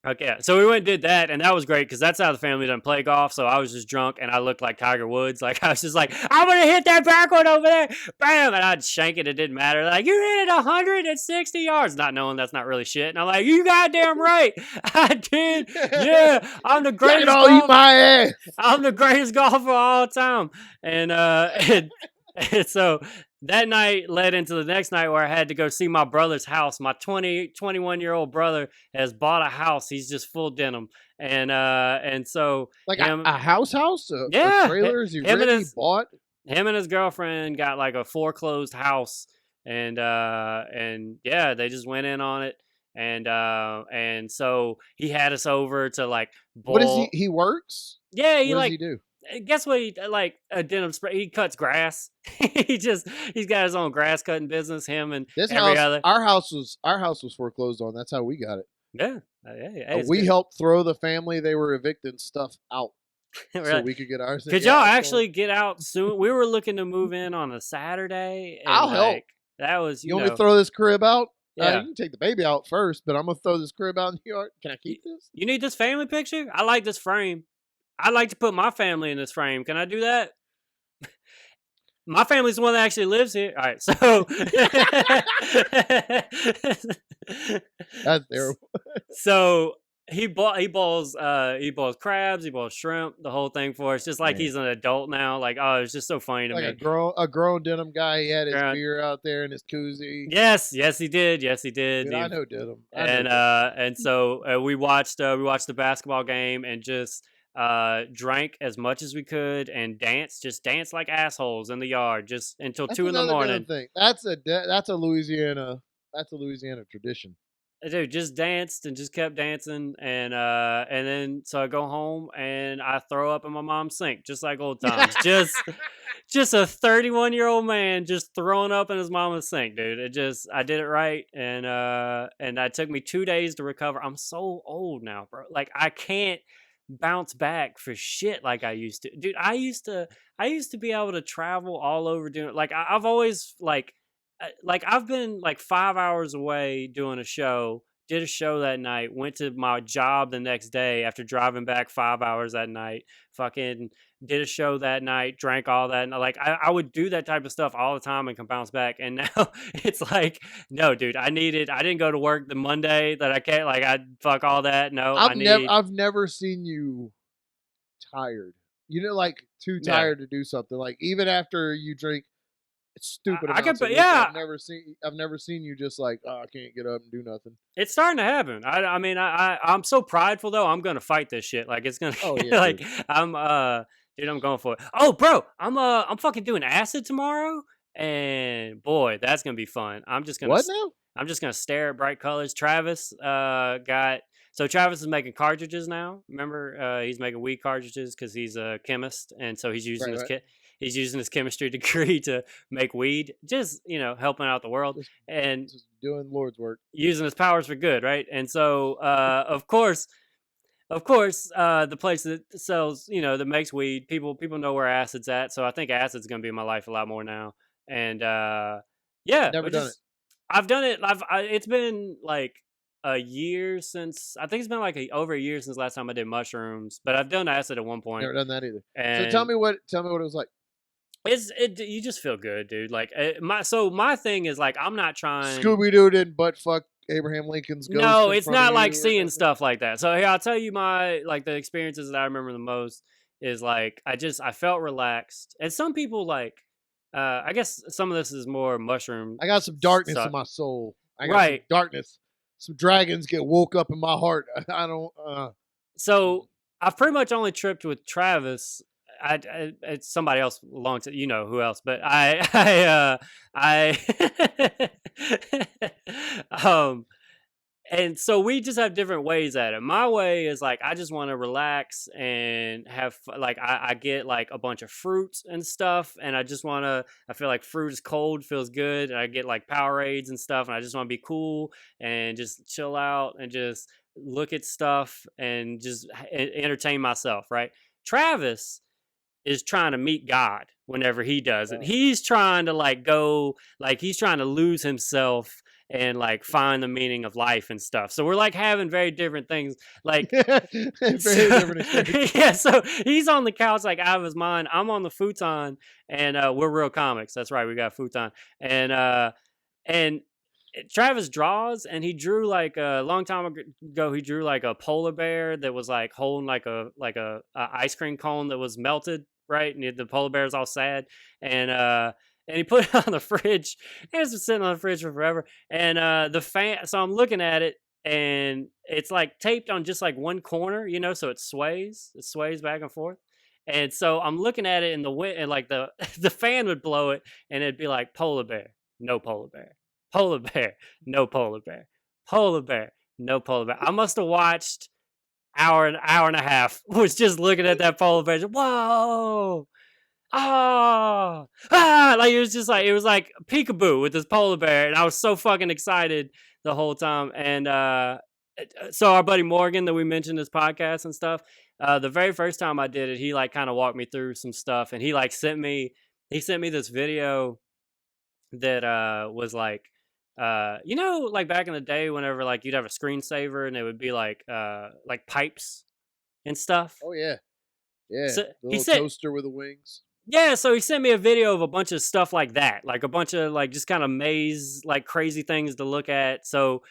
okay, so we went and did that, and that was great because that's how the family doesn't play golf. So I was just drunk, and I looked like Tiger Woods. Like I was just like, I'm gonna hit that back one over there, bam, and I'd shank it. It didn't matter. Like you hit it 160 yards, not knowing that's not really shit. And I'm like, you goddamn right, I did. Yeah, I'm the greatest. All eat my ass. I'm the greatest golfer of all time, and and so that night led into the next night where I had to go see my brother's house. My 21-year-old brother has bought a house. He's just full denim. And so like him, a house, yeah, a trailer. Is he him really and his, bought? Him and his girlfriend got like a foreclosed house, and yeah, they just went in on it. And so he had us over to like bowl. What is he? He works. Yeah, what does he do? Guess what? He like a denim spray. He cuts grass. He's got his own grass cutting business. Him and this every house, other. Our house was foreclosed on. That's how we got it. Yeah, we good. helped throw the family they were evicting stuff out. Right. So we could get ours. Could y'all actually get out soon? We were looking to move in on a Saturday. And I'll help. That was you want me to throw this crib out? Yeah. You can take the baby out first, but I'm gonna throw this crib out in the yard. Can I keep this? You need this family picture? I like this frame. I'd like to put my family in this frame. Can I do that? My family's the one that actually lives here. All right, so that's terrible. So he boils crabs, he boils shrimp, the whole thing for us, just like he's an adult now. Like, oh, it's just so funny to me. A grown denim guy. He had his beer out there in his koozie. Yes, he did. Dude, I know denim. And so we watched the basketball game and just drank as much as we could and danced like assholes in the yard just until 2 a.m. Thing. That's a Louisiana tradition. Dude, just danced and just kept dancing, and then so I go home and I throw up in my mom's sink, just like old times. just a 31-year-old man just throwing up in his mama's sink, dude. I did it right, and it took me 2 days to recover. I'm so old now, bro. Like I can't bounce back for shit like I used to, dude. I used to be able to travel all over doing like I've always like I've been like 5 hours away doing a show, did a show that night, went to my job the next day after driving back 5 hours that night, fucking did a show that night, drank all that. And like, I would do that type of stuff all the time and can bounce back. And now it's like, no, dude, I didn't go to work the Monday that I can't, like, I'd fuck all that. No, I've never seen you tired. You know, like too tired to do something. Like even after you drink stupid amounts. I've never seen you just like, oh, I can't get up and do nothing. It's starting to happen. I'm so prideful though. I'm gonna fight this shit. Like it's gonna like dude. I'm going for it. Oh, bro, I'm fucking doing acid tomorrow, and boy, that's gonna be fun. I'm just gonna I'm just gonna stare at bright colors. Travis Travis is making cartridges now. Remember, he's making weed cartridges because he's a chemist, and so he's using he's using his chemistry degree to make weed, just, helping out the world and just doing Lord's work, using his powers for good. Right. And so, of course, the place that sells, that makes weed, people know where acid's at. So I think acid's going to be in my life a lot more now. And, never done it. I've done it. It's been like a year since, I think it's been like over a year since last time I did mushrooms, but I've done acid at one point. Never done that either. And so tell me what it was like. You just feel good, dude. Like my thing is like I'm not trying. Scooby-Doo didn't butt fuck Abraham Lincoln's ghost. No, it's not like seeing stuff like that. So here, I'll tell you the experiences that I remember the most is like I felt relaxed, and some people like I guess some of this is more mushroom. I got some darkness in my soul. I got some darkness. Some dragons get woke up in my heart. I don't. So I've pretty much only tripped with Travis. It's somebody else belongs to who else, but and so we just have different ways at it. My way is like I just want to relax and have like I get like a bunch of fruits and stuff, and I feel like fruit is cold, feels good, and I get like Powerades and stuff, and I just want to be cool and just chill out and just look at stuff and just entertain myself. Right, Travis is trying to meet God whenever he does it. He's trying to like go, like he's trying to lose himself and like find the meaning of life and stuff. So we're like having very different things. Like Very different experience. yeah, so he's on the couch like out of his mind. I'm on the futon, and we're real comics. That's right, we got futon, and Travis draws, and he drew like a long time ago. He drew like a polar bear that was like holding like a ice cream cone that was melted, right? And the polar bear's all sad, and he put it on the fridge. And it's been sitting on the fridge for forever. And the fan. So I'm looking at it, and it's like taped on just like one corner, so it sways. It sways back and forth. And so I'm looking at it in the wind, and like the the fan would blow it, and it'd be like polar bear, no polar bear, polar bear, no polar bear, polar bear, no polar bear. I must have watched hour and a half. Was just looking at that polar bear. Whoa. Like it was like peekaboo with this polar bear, and I was so fucking excited the whole time. And so our buddy Morgan that we mentioned this podcast and stuff, the very first time I did it, he like kind of walked me through some stuff, and he like sent me this video that was like like back in the day whenever like you'd have a screensaver and it would be like pipes and stuff. Oh yeah. Yeah. So the he little said toaster with the wings. yeah, so he sent me a video of a bunch of stuff like that, like a bunch of like just kind of maze, like crazy things to look at. So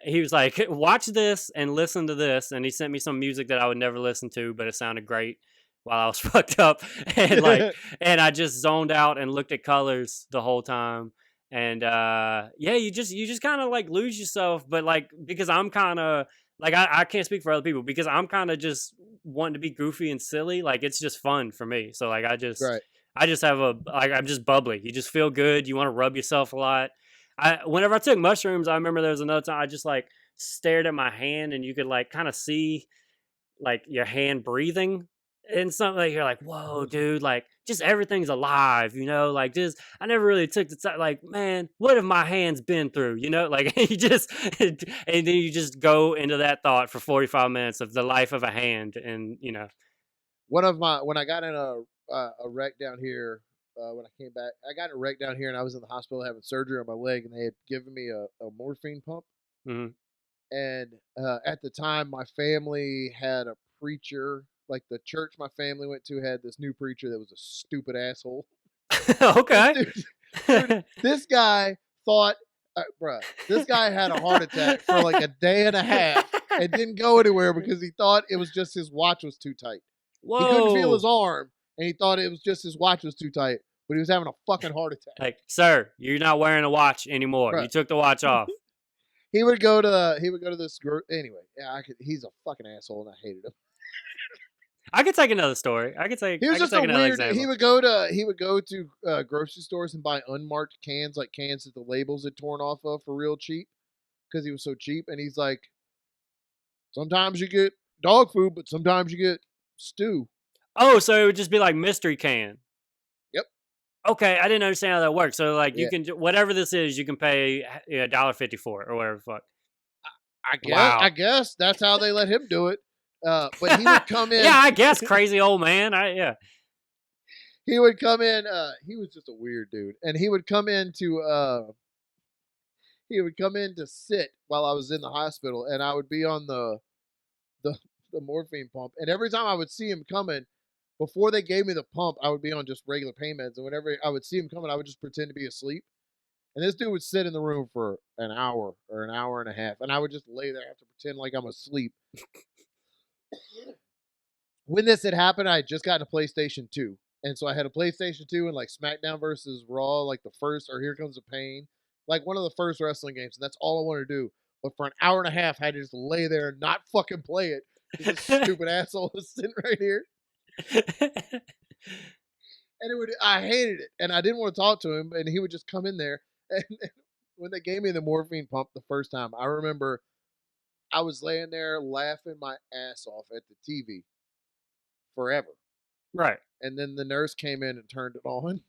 he was like, watch this and listen to this. And he sent me some music that I would never listen to, but it sounded great while I was fucked up. And and I just zoned out and looked at colors the whole time. And yeah, you just kind of like lose yourself. But like, because I'm kind of like, I can't speak for other people because I'm kind of just wanting to be goofy and silly. Like it's just fun for me. So like Right. I just have I'm just bubbly. You just feel good. You want to rub yourself a lot. Whenever I took mushrooms, I remember there was another time I just like stared at my hand, and you could like kind of see like your hand breathing and something. Like you're like, whoa, dude, like just everything's alive, like just I never really took the time, like, man, what have my hands been through, like you just and then you just go into that thought for 45 minutes of the life of a hand. And When I got in a wreck down here, when I came back, I got in a wreck down here, and I was in the hospital having surgery on my leg, and they had given me a morphine pump. mhm. And at the time, my family had a preacher. Like the church my family went to had this new preacher that was a stupid asshole. Okay. This guy thought, bruh, this guy had a heart attack for like a day and a half and didn't go anywhere because he thought it was just his watch was too tight. Whoa. He couldn't feel his arm, and he thought it was just his watch was too tight, but he was having a fucking heart attack. Like, sir, you're not wearing a watch anymore. Bruh. You took the watch off. He would go to this group anyway. Yeah, he's a fucking asshole, and I hated him. I could take another story. I could take. He was just a weird. Example. He would go to grocery stores and buy unmarked cans, like cans that the labels had torn off of for real cheap, because he was so cheap. And he's like, sometimes you get dog food, but sometimes you get stew. Oh, so it would just be like mystery can. Yep. Okay, I didn't understand how that works. So like you Yeah. can whatever this is, you can pay $1.54 or whatever the fuck. I guess that's how they let him do it. But he would come in. Yeah, I guess crazy old man. Yeah. He would come in. He was just a weird dude, and he would come in to sit while I was in the hospital, and I would be on the morphine pump. And every time I would see him coming, before they gave me the pump, I would be on just regular pain meds. And whenever I would see him coming, I would just pretend to be asleep. And this dude would sit in the room for an hour or an hour and a half, and I would just lay there, have to pretend like I'm asleep. When this had happened, I had just gotten a PlayStation 2. And so I had a PlayStation 2 and like SmackDown versus Raw, like the first, or Here Comes the Pain, like one of the first wrestling games. And that's all I wanted to do. But for an hour and a half, I had to just lay there and not fucking play it. This stupid asshole was sitting right here. And I hated it. And I didn't want to talk to him. And he would just come in there. And when they gave me the morphine pump the first time, I remember I was laying there laughing my ass off at the TV forever. Right. And then the nurse came in and turned it on.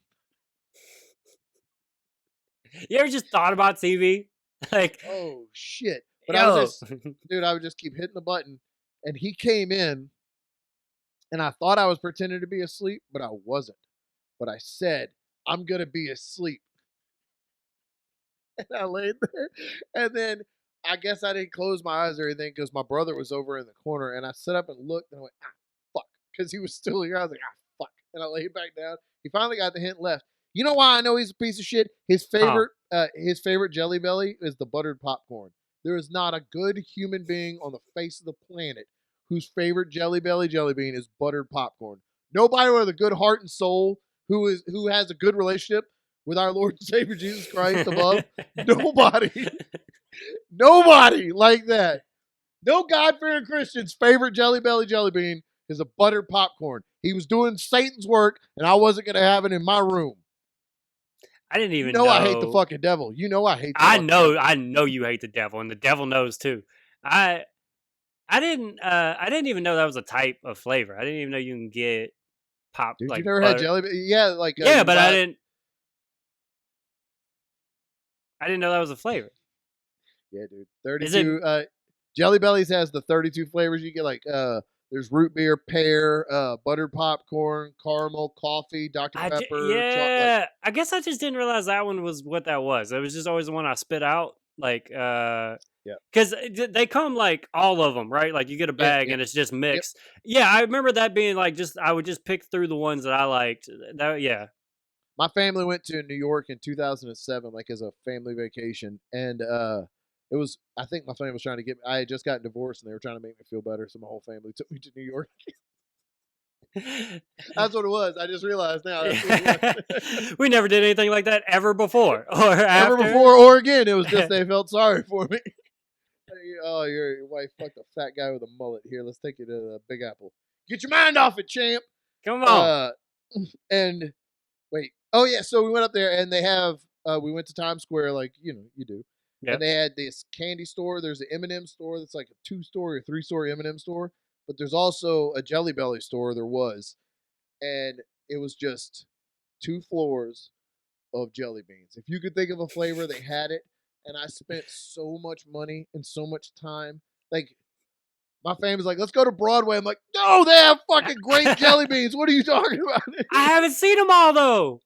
You ever just thought about TV? Like, oh shit. But I would just keep hitting the button. And he came in And I thought I was pretending to be asleep, but I wasn't. But I said, I'm going to be asleep. And I laid there. And then I guess I didn't close my eyes or anything because my brother was over in the corner. And I sat up and looked and I went, fuck. Because he was still here. I was like, fuck. And I laid back down. He finally got the hint left. You know why I know he's a piece of shit? His favorite Jelly Belly is the buttered popcorn. There is not a good human being on the face of the planet whose favorite Jelly Belly jelly bean is buttered popcorn. Nobody with a good heart and soul who has a good relationship with our Lord and Savior Jesus Christ above. Nobody like that. No God-fearing Christian's favorite Jelly Belly jelly bean is a buttered popcorn. He was doing Satan's work, and I wasn't going to have it in my room. I didn't even know. I hate the fucking devil. You know I hate the fucking devil. devil. I know you hate the devil, and the devil knows too. I didn't even know that was a type of flavor. I didn't even know you can get pop. Dude, like you never butter. had jelly? Yeah, like yeah, but I didn't know that was a flavor. Yeah, dude. 32 Jelly Bellies has the 32 flavors. You get like there's root beer, pear, buttered popcorn, caramel, coffee, Dr. Pepper. Yeah, I guess I just didn't realize that one was what that was. It was just always the one I spit out. Like, yeah, because they come like all of them, right? Like you get a bag and it's just mixed. Yep. Yeah, I remember that being like I would just pick through the ones that I liked. Yeah. My family went to New York in 2007, like as a family vacation, and it was. I think my family was trying to get. I had just gotten divorced, and they were trying to make me feel better, so my whole family took me to New York. That's what it was. I just realized now. We never did anything like that ever before or ever before or again. It was just they felt sorry for me. Oh, your wife fucked a fat guy with a mullet. Here, let's take you to the Big Apple. Get your mind off it, champ. Come on. And wait. Oh yeah. So we went up there, and they have. We went to Times Square, like you do. Yep. And they had this candy store. There's an M&M store that's like a 2-story or 3-story M&M store. But there's also a Jelly Belly store. There was, and it was just 2 floors of jelly beans. If you could think of a flavor, they had it. And I spent so much money and so much time. Like, my family's like, let's go to Broadway. I'm like, no, they have fucking great jelly beans. What are you talking about? I haven't seen them all, though.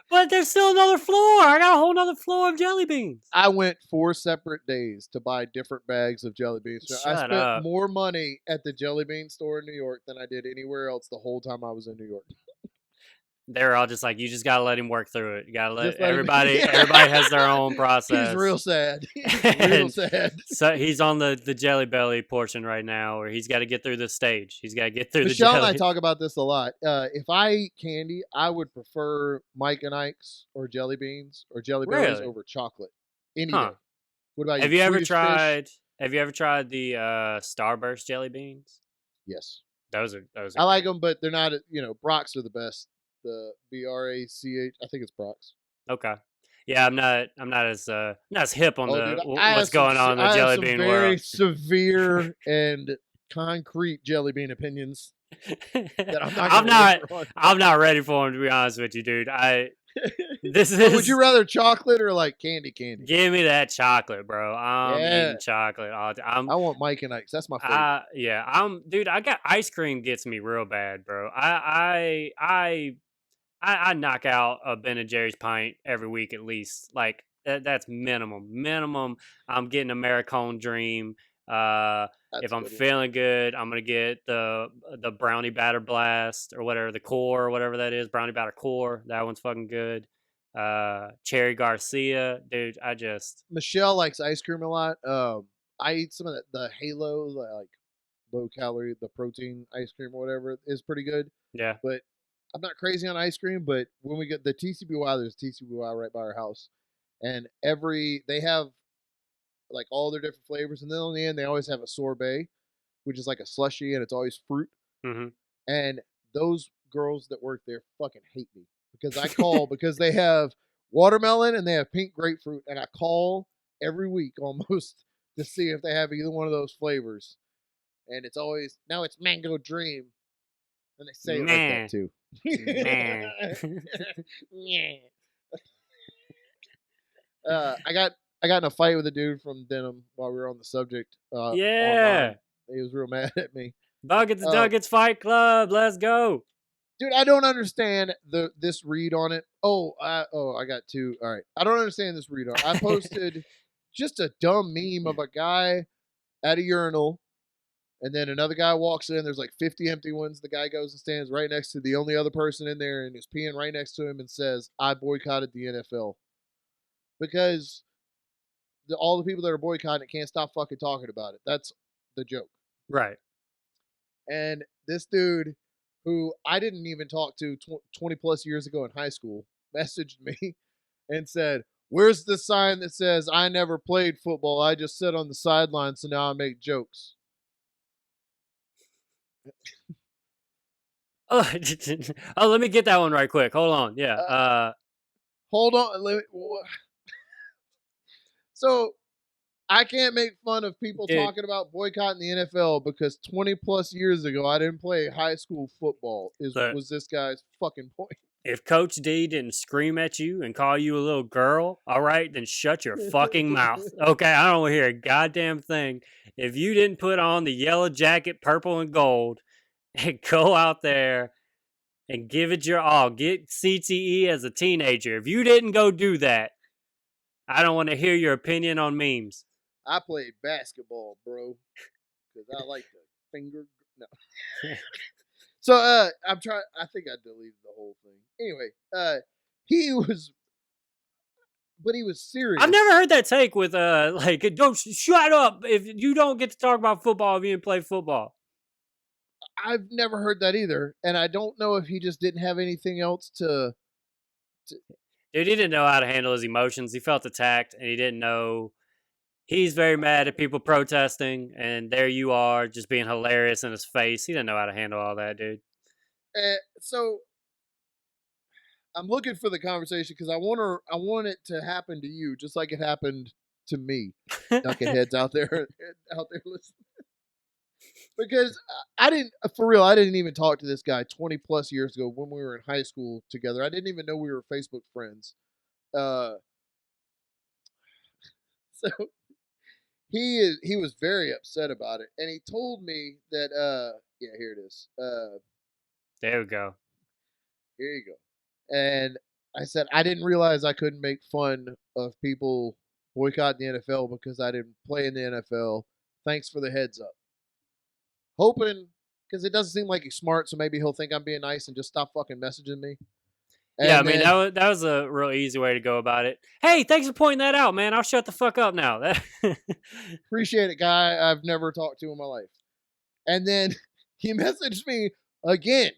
But there's still another floor. I got a whole other floor of jelly beans. I went 4 separate days to buy different bags of jelly beans. I spent more money at the jelly bean store in New York than I did anywhere else the whole time I was in New York. They're all just like, you just gotta let him work through it. You gotta let everybody. Everybody has their own process. He's real sad. Real sad. So he's on the Jelly Belly portion right now, where he's got to get through this stage. He's got to get through Michelle the jelly. and I talk about this a lot. If I eat candy, I would prefer Mike and Ike's or jelly beans or jelly bellies over chocolate any day. What about you? Have you ever tried? Have you ever tried the Starburst jelly beans? Yes, those are. I like them, but they're not. Brock's are the best. The BRACH. I think it's Brock's. Okay. Yeah, I'm not as hip on what's going on in the jelly bean world. Very severe and concrete jelly bean opinions. That I'm not ready for them, to be honest with you, dude. Would you rather chocolate or like candy? Give me that chocolate, bro. I'm eating chocolate all the time. I want Mike and Ike's. That's my favorite. Dude. I got ice cream gets me real bad, bro. I knock out a Ben and Jerry's pint every week at least. Like that's minimum. Minimum. I'm getting Americone Dream. If I'm feeling good, I'm gonna get the brownie batter blast or whatever, the core or whatever that is, brownie batter core. That one's fucking good. Cherry Garcia, dude. Michelle likes ice cream a lot. I eat some of the Halo, like low calorie, the protein ice cream or whatever is pretty good. Yeah, but I'm not crazy on ice cream. But when we get the TCBY, there's TCBY right by our house, and they have like all their different flavors, and then on the end they always have a sorbet, which is like a slushie, and it's always fruit. Mm-hmm. And those girls that work there fucking hate me because I call because they have watermelon and they have pink grapefruit, and I call every week almost to see if they have either one of those flavors, and it's always now it's Mango Dream, and they say it like that too. I got in a fight with a dude from Denim while we were on the subject. Yeah. Online. He was real mad at me. Buckets of Duckets Fight Club. Let's go. Dude, I don't understand this read on it. I got two. All right. I don't understand this read on it. I posted just a dumb meme of a guy at a urinal, and then another guy walks in. There's like 50 empty ones. The guy goes and stands right next to the only other person in there and is peeing right next to him and says, I boycotted the NFL. Because all the people that are boycotting it can't stop fucking talking about it. That's the joke. Right. And this dude, who I didn't even talk to 20 plus years ago in high school, messaged me and said, where's the sign that says I never played football? I just sit on the sideline, so now I make jokes. Oh, let me get that one right quick. Hold on. Yeah. Hold on. So I can't make fun of people talking about boycotting the NFL because 20 plus years ago I didn't play high school football. Was this guy's fucking point? If Coach D didn't scream at you and call you a little girl, all right, then shut your fucking mouth. Okay, I don't want to hear a goddamn thing. If you didn't put on the yellow jacket, purple and gold, and go out there and give it your all, get CTE as a teenager. If you didn't go do that, I don't want to hear your opinion on memes. I played basketball, bro, because I like to finger. No. So I'm trying. I think I deleted the whole thing. Anyway, he was serious. I've never heard that take with like, don't shut up if you don't get to talk about football if you didn't play football. I've never heard that either, and I don't know if he just didn't have anything else to. Dude, he didn't know how to handle his emotions. He felt attacked, and he didn't know. He's very mad at people protesting, and there you are, just being hilarious in his face. He didn't know how to handle all that, dude. So I'm looking for the conversation because I want it to happen to you, just like it happened to me, Ducketheads out there listening. Because I didn't even talk to this guy 20 plus years ago when we were in high school together. I didn't even know we were Facebook friends. So he was very upset about it, and he told me that here it is. There we go. Here you go. And I said I didn't realize I couldn't make fun of people boycotting the NFL because I didn't play in the NFL. Thanks for the heads up. Hoping, because it doesn't seem like he's smart, so maybe he'll think I'm being nice and just stop fucking messaging me. And yeah, I mean, that was a real easy way to go about it. Hey, thanks for pointing that out, man. I'll shut the fuck up now. Appreciate it, guy I've never talked to in my life. And then he messaged me again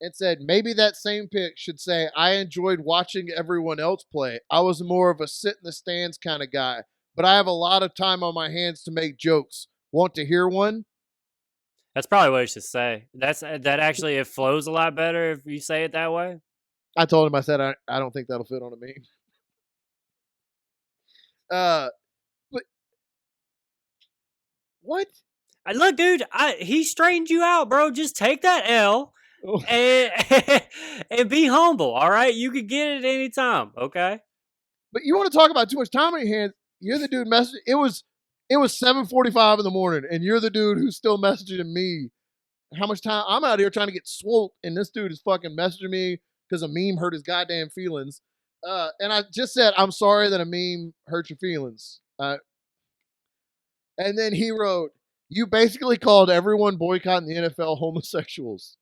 and said, maybe that same pic should say, I enjoyed watching everyone else play. I was more of a sit in the stands kind of guy, but I have a lot of time on my hands to make jokes. Want to hear one? That's probably what you should say. That actually, it flows a lot better if you say it that way. I told him, I said, I don't think that'll fit on a meme. But what? Look, dude, he straightened you out, bro. Just take that L and be humble, all right? You could get it any time, okay? But you want to talk about too much time on your hands? You're the dude messaging. It was 7:45 in the morning, and you're the dude who's still messaging me. How much time? I'm out here trying to get swolt, and this dude is fucking messaging me because a meme hurt his goddamn feelings. And I just said, I'm sorry that a meme hurt your feelings. And then he wrote, you basically called everyone boycotting the NFL homosexuals.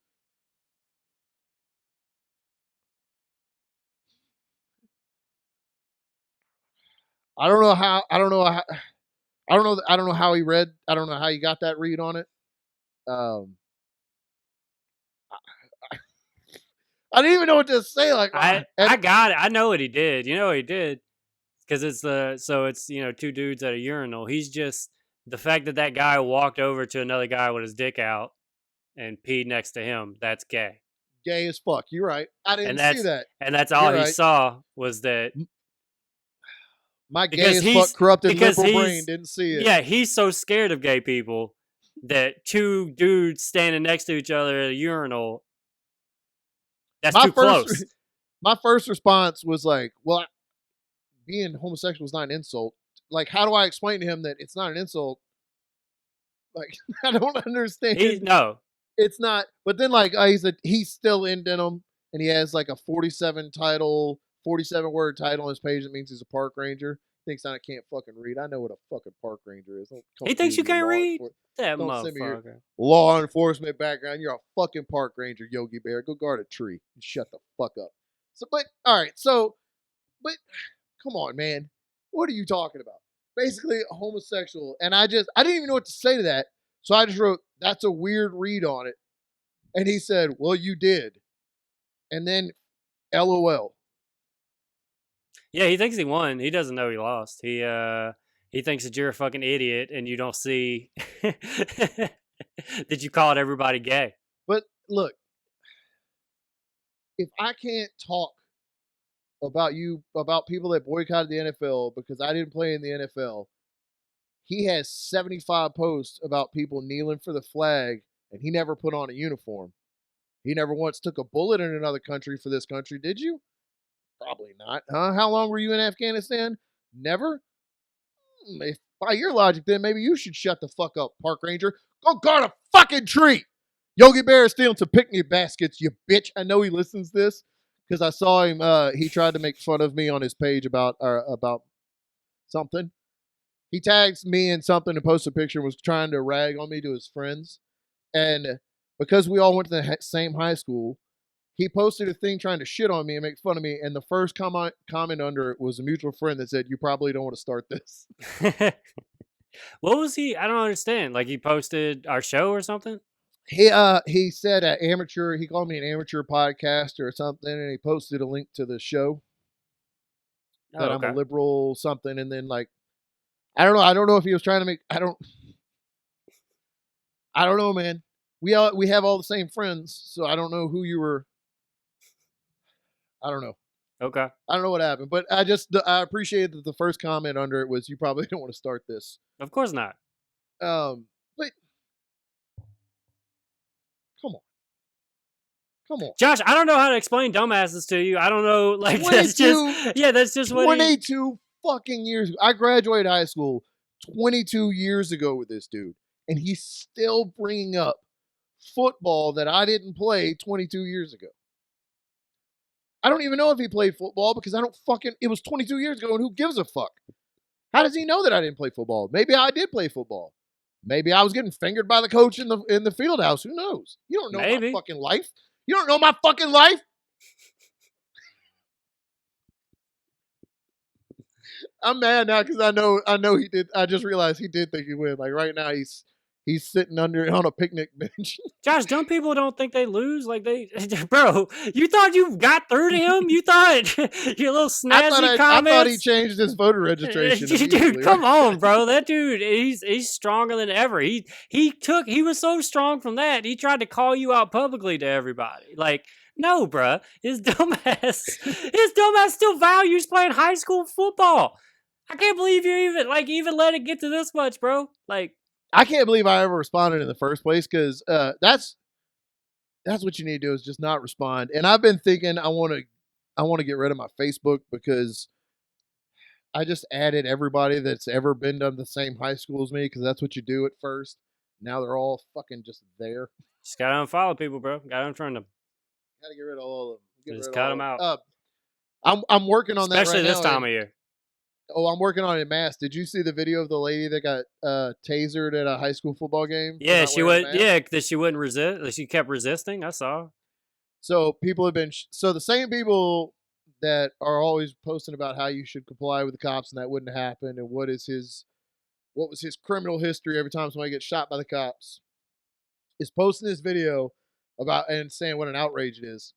I don't know how he read. I don't know how he got that read on it. I didn't even know what to say. Like I got it. I know what he did. You know what he did? Because it's two dudes at a urinal. He's just the fact that guy walked over to another guy with his dick out and peed next to him. That's gay. Gay as fuck. You're right. I didn't see that. And that's all he saw was that. My gay as fuck corrupted liberal brain didn't see it. Yeah, he's so scared of gay people that two dudes standing next to each other at a urinal. That's too close. My first response was like, well, being homosexual is not an insult. Like, how do I explain to him that it's not an insult? Like, I don't understand. No. It's not. But then, like, he's still in Denim, and he has like a 47 word title on his page. That means he's a park ranger. Thinks I can't fucking read. I know what a fucking park ranger is. Don't come He at me thinks with you your can't read? That Don't send me your motherfucker. law enforcement background. You're a fucking park ranger, Yogi Bear. Go guard a tree and shut the fuck up. So, but all right. So, but come on, man. What are you talking about? Basically, a homosexual. And I didn't even know what to say to that. So I just wrote, that's a weird read on it. And he said, well, you did. And then LOL. Yeah, he thinks he won. He doesn't know he lost. He thinks that you're a fucking idiot and you don't see that you called everybody gay. But look, if I can't talk about people that boycotted the NFL because I didn't play in the NFL, he has 75 posts about people kneeling for the flag, and he never put on a uniform. He never once took a bullet in another country for this country, did you? Probably not. Huh? How long were you in Afghanistan? Never? If by your logic, then maybe you should shut the fuck up, park ranger. Go guard a fucking tree. Yogi Bear is stealing some picnic baskets, you bitch. I know he listens to this because I saw him. He tried to make fun of me on his page about something. He tags me in something and posted a picture and was trying to rag on me to his friends. And because we all went to the same high school, he posted a thing trying to shit on me and make fun of me. And the first comment under it was a mutual friend that said, you probably don't want to start this. What was he? I don't understand. Like he posted our show or something? He said amateur, he called me an amateur podcaster or something, and he posted a link to the show that I'm a liberal something, and then like I don't know if he was trying to make I don't know, man. We have all the same friends, so I don't know who you were. I don't know. Okay. I don't know what happened, but I appreciate that the first comment under it was you probably don't want to start this. Of course not. But come on. Josh, I don't know how to explain dumbasses to you. I don't know. Like, that's just what 22 fucking years ago. I graduated high school 22 years ago with this dude, and he's still bringing up football that I didn't play 22 years ago. I don't even know if he played football because it was 22 years ago, and who gives a fuck? How does he know that I didn't play football? Maybe I did play football. Maybe I was getting fingered by the coach in the field house. Who knows? You don't know my fucking life. You don't know my fucking life. I'm mad now because I know he did. I just realized he did think he would. Like right now, he's sitting on a picnic bench. Josh, dumb people don't think they lose. Like bro, you thought you got through to him? You thought your little snazzy comments? I thought he changed his voter registration. Dude, come on, bro. That dude, he's stronger than ever. He was so strong from that. He tried to call you out publicly to everybody. Like, no, bruh. His dumbass still values playing high school football. I can't believe you even let it get to this much, bro. Like, I can't believe I ever responded in the first place because that's what you need to do is just not respond. And I've been thinking I want to get rid of my Facebook because I just added everybody that's ever been to the same high school as me because that's what you do at first. Now they're all fucking just there. Just gotta unfollow people, bro. Gotta unfriend them. Gotta get rid of all of them. Just cut them out. I'm working on that right now. Especially this time of year. Oh, I'm working on it in mass. Did you see the video of the lady that got tasered at a high school football game? Yeah, she would. Yeah, that she wouldn't resist. She kept resisting. I saw. So people have been. So the same people that are always posting about how you should comply with the cops and that wouldn't happen, and what was his criminal history every time somebody gets shot by the cops, is posting this video about and saying what an outrage it is.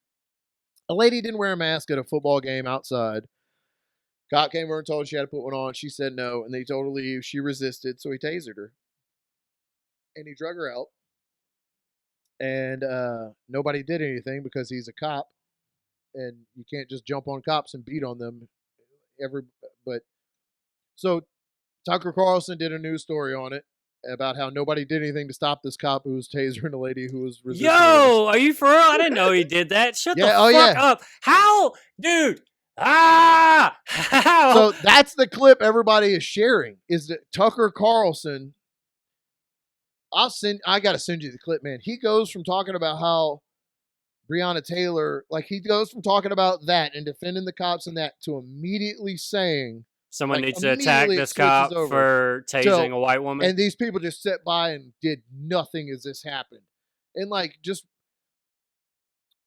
A lady didn't wear a mask at a football game outside. Cop came over and told her she had to put one on. She said no, and they told her to leave. She resisted, so he tasered her. And he drug her out. And nobody did anything because he's a cop, and you can't just jump on cops and beat on them. So Tucker Carlson did a news story on it about how nobody did anything to stop this cop who was tasering a lady who was resisting. Yo, are you for real? I didn't know he did that. Shut the fuck up. How? Dude. How? So that's the clip everybody is sharing, is that Tucker Carlson I gotta send you the clip, man. He goes from talking about how Breonna Taylor, like he goes from talking about that and defending the cops and that to immediately saying, Someone like needs to attack immediately it this switches cop over. for tasing So, a white woman. and these people just sat by and did nothing as this happened. And like just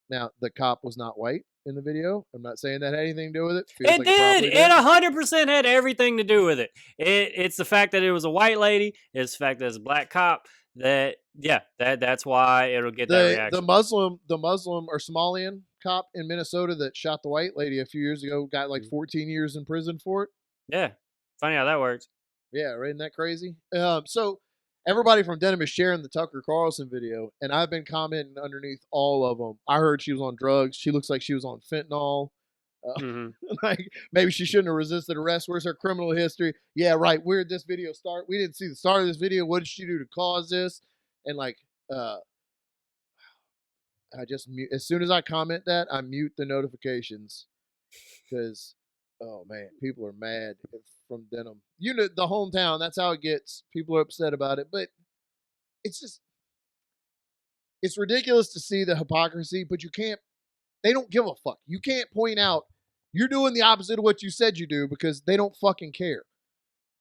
now the cop was not white in the video. I'm not saying that had anything to do with it. Feels It like it did. probably It did. 100% had everything to do with it. It's the fact that it was a white lady. It's the fact that it's a black cop. That's why it'll get that The reaction. Muslim or Somalian cop in Minnesota that shot the white lady a few years ago got like 14 years in prison for it. Yeah, funny how that works. Yeah, right? Isn't that crazy? So everybody from Denim is sharing the Tucker Carlson video, and I've been commenting underneath all of them. I heard she was on drugs. She looks like she was on fentanyl. Mm-hmm. Like maybe she shouldn't have resisted arrest. Where's her criminal history? Yeah, right. Where did this video start? We didn't see the start of this video. What did she do to cause this? And like, I just mute as soon as I comment that, I mute the notifications because, oh man, people are mad from Denim. You know, the hometown. That's how it gets. People are upset about it, but it's just it's ridiculous to see the hypocrisy. But you can't. They don't give a fuck. You can't point out you're doing the opposite of what you said you do because they don't fucking care.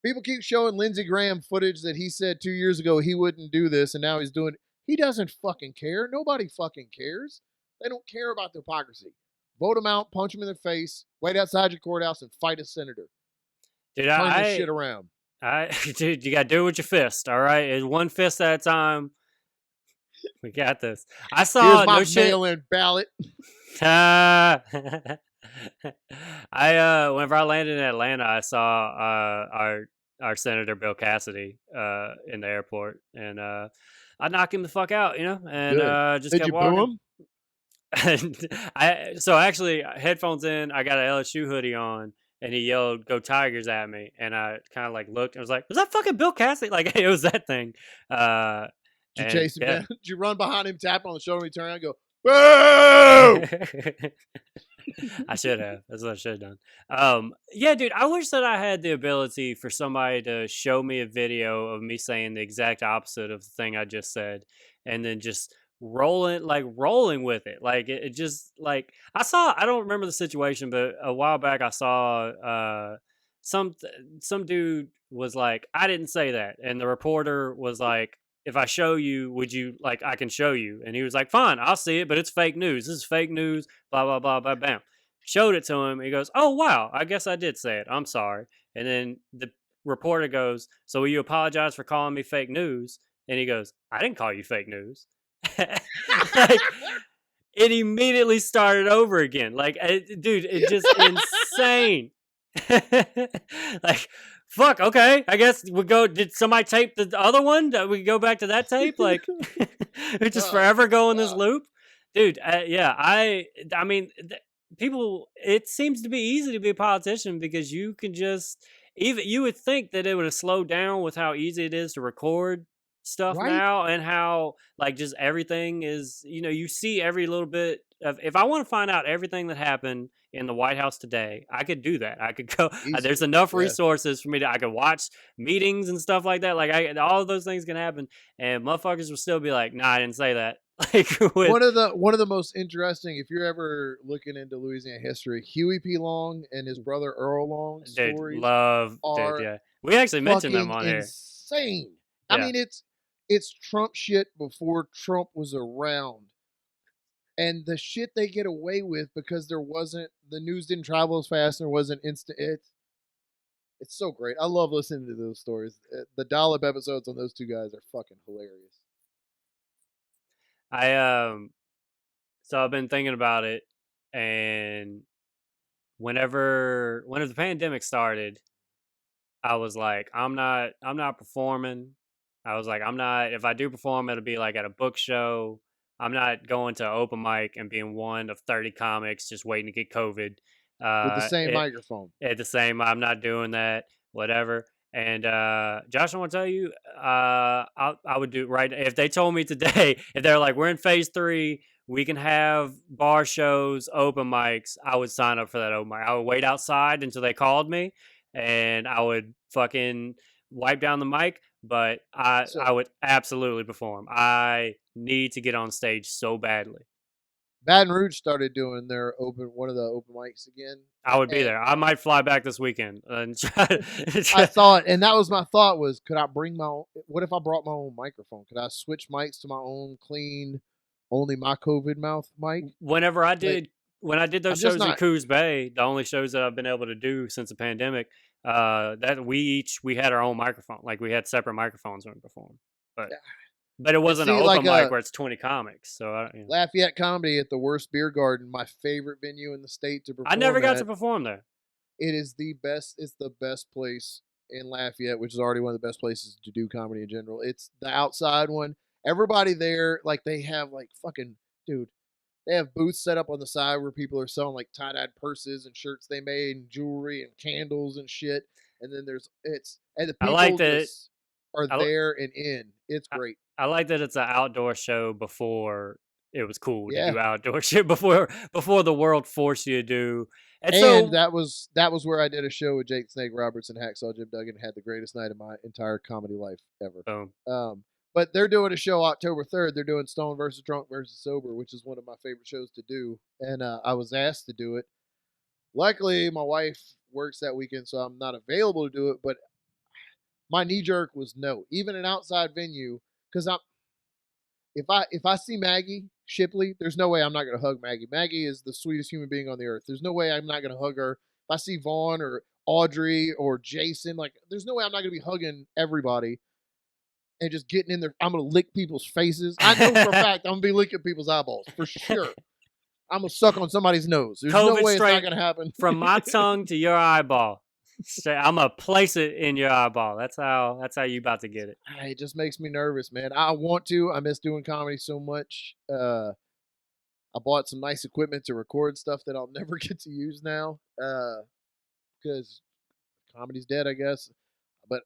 People keep showing Lindsey Graham footage that he said 2 years ago he wouldn't do this, and now he's doing it. He doesn't fucking care. Nobody fucking cares. They don't care about the hypocrisy. Vote him out, punch him in the face, wait outside your courthouse, and fight a senator. Dude, Turn this shit around. Dude, you got to do it with your fist, all right? It's one fist at a time. We got this. I saw Here's my mail-in ballot. Whenever I landed in Atlanta, I saw our Senator Bill Cassidy in the airport, and I knocked him the fuck out, and just Did kept you walking. boo him? So actually, headphones in, I got an LSU hoodie on, and he yelled "Go Tigers" at me, and I kind of like looked and was like, "Was that fucking Bill Cassidy?" Like it was that thing. Did you chase him down? Did you run behind him, tap on the shoulder, and turn around and go, boo? I should have. That's what I should have done. Yeah, dude, I wish that I had the ability for somebody to show me a video of me saying the exact opposite of the thing I just said, and then just rolling with it. Like it just like I don't remember the situation, but a while back I saw some dude was like, I didn't say that, and the reporter was like, if I show you, would you like, I can show you? And he was like, fine, I'll see it, but it's fake news. This is fake news, blah, blah, blah, blah, bam. Showed it to him. He goes, oh, wow, I guess I did say it. I'm sorry. And then the reporter goes, so will you apologize for calling me fake news? And he goes, I didn't call you fake news. Like, it immediately started over again. Like, dude, it's just insane. Like, fuck, okay, I guess we go. Did somebody tape the other one? We go back to that tape? Like, we just forever go in this loop, dude. Yeah, I mean, people. It seems to be easy to be a politician because you can just even. You would think that it would have slowed down with how easy it is to record stuff now, and how like just everything is. You see every little bit of. If I want to find out everything that happened in the White House today, I could do that. I could go. There's enough resources for me to. I could watch meetings and stuff like that. Like all of those things can happen, and motherfuckers will still be like, "Nah, I didn't say that." Like one of the most interesting, if you're ever looking into Louisiana history, Huey P. Long and his brother Earl Long stories yeah. We actually mentioned them on here. Insane. Yeah. I mean, it's Trump shit before Trump was around. And the shit they get away with because the news didn't travel as fast and there wasn't instant. It's so great. I love listening to those stories. The dollop episodes on those two guys are fucking hilarious. So I've been thinking about it, and whenever the pandemic started, I was like, I'm not performing. I was like, if I do perform, it'll be like at a book show. I'm not going to open mic and being one of 30 comics just waiting to get COVID. With the same microphone. I'm not doing that, whatever. And Josh, I want to tell you, I would do right if they told me today, if they're like, we're in phase 3, we can have bar shows, open mics, I would sign up for that open mic. I would wait outside until they called me, and I would fucking wipe down the mic, but So I would absolutely perform. I need to get on stage so badly. Baton Rouge started doing their one of the open mics again, I would be and there. I might fly back this weekend and I saw it, and that was my thought: was could I bring my own? What if I brought my own microphone? Could I switch mics to my own clean, only my COVID mouth mic? whenever I But did when I did those I'm just shows in not. Coos Bay, the only shows that I've been able to do since the pandemic, that we had our own microphone, like we had separate microphones when we performed, but it And wasn't an see, open like mic where it's 20 comics. So Lafayette Comedy at the Worst Beer Garden, my favorite venue in the state to I never perform got to at. perform there. It is the best. It's the best place in Lafayette, which is already one of the best places to do comedy in general. It's the outside one. Everybody there, like they have like fucking dude. They have booths set up on the side where people are selling like tie-dyed purses and shirts they made and jewelry and candles and shit. And then and the I like people that. just are I, there and in. It's I, great. I like that it's an outdoor show before it was cool to Yeah. do outdoor shit before the world forced you to do. And And so that was where I did a show with Jake Snake Roberts and Hacksaw Jim Duggan and had the greatest night of my entire comedy life ever. boom. But they're doing a show October 3rd. They're doing Stone versus Drunk versus Sober, which is one of my favorite shows to do. And I was asked to do it. Luckily, my wife works that weekend, so I'm not available to do it. But my knee jerk was no, even an outside venue, because if I see Maggie Shipley, there's no way I'm not going to hug Maggie. Maggie is the sweetest human being on the earth. There's no way I'm not going to hug her. If I see Vaughn or Audrey or Jason, like there's no way I'm not going to be hugging everybody and just getting in there. I'm going to lick people's faces. I know for a fact I'm going to be licking people's eyeballs for sure. I'm going to suck on somebody's nose. There's no COVID way it's not straight going to happen. from my tongue to your eyeball. I'm gonna place it in your eyeball. That's how you about to get it. It just makes me nervous, man. I want to. I miss doing comedy so much. I bought some nice equipment to record stuff that I'll never get to use now because comedy's dead, I guess. But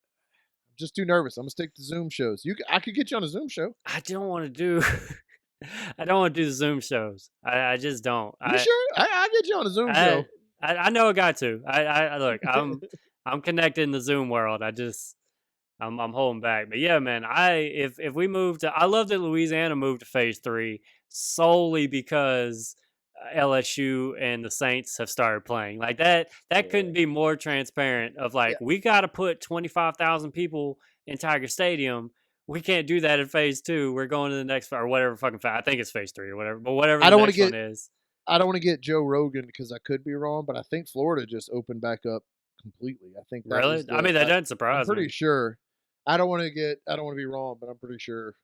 I'm just too nervous. I'm gonna stick to Zoom shows. I could get you on a Zoom show. I don't want to do. I don't want to do the Zoom shows. I just don't. You sure? I'll get you on a Zoom show. I know a guy too. I look. I'm connected in the Zoom world. I'm holding back. But yeah, man. If we move to, I love that Louisiana moved to phase 3 solely because LSU and the Saints have started playing like that. That couldn't be more transparent. Of like, we got to put 25,000 people in Tiger Stadium. We can't do that in phase 2. We're going to the next or whatever fucking phase. I think it's phase 3 or whatever. But whatever the next one is. I don't want to get Joe Rogan because I could be wrong, but I think Florida just opened back up completely. I think that really. I mean, that doesn't surprise me. I'm pretty sure. I don't want to be wrong, but I'm pretty sure.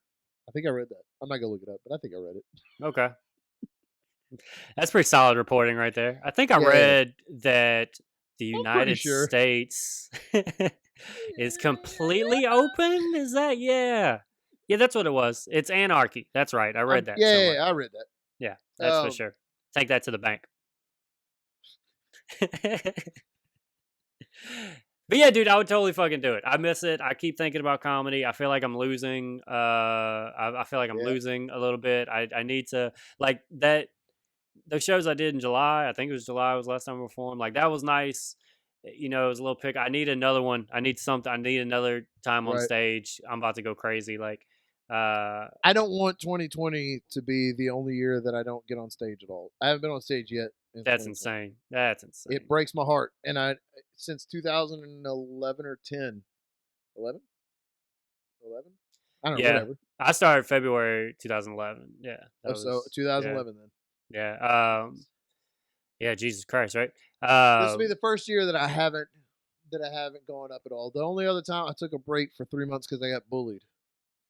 I think I read that. I'm not gonna look it up, but I think I read it. Okay, that's pretty solid reporting right there. I think I read that the United States is completely open. Is that yeah? That's what it was. It's anarchy. That's right. I read that. Yeah, I read that. Yeah, that's for sure. Take that to the bank. But yeah, dude, I would totally fucking do it. I miss it. I keep thinking about comedy. I feel like I'm losing. I feel like I'm losing a little bit. I need to like that. The shows I did in July. I think it was July was the last time I performed. Like that was nice. You know, it was a little pick. I need another one. I need something. I need another time on stage. I'm about to go crazy. Like. I don't want 2020 to be the only year that I don't get on stage at all. I haven't been on stage yet. That's insane. That's insane. It breaks my heart. And since 2011 or 10, 11? I don't know, whatever. I started February 2011. Yeah. So 2011 then. Yeah. Yeah, Jesus Christ, right? This will be the first year that I haven't gone up at all. The only other time I took a break for 3 months because I got bullied.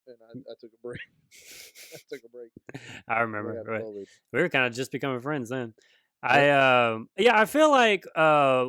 And I took a break. I remember. We were kind of just becoming friends then. I feel like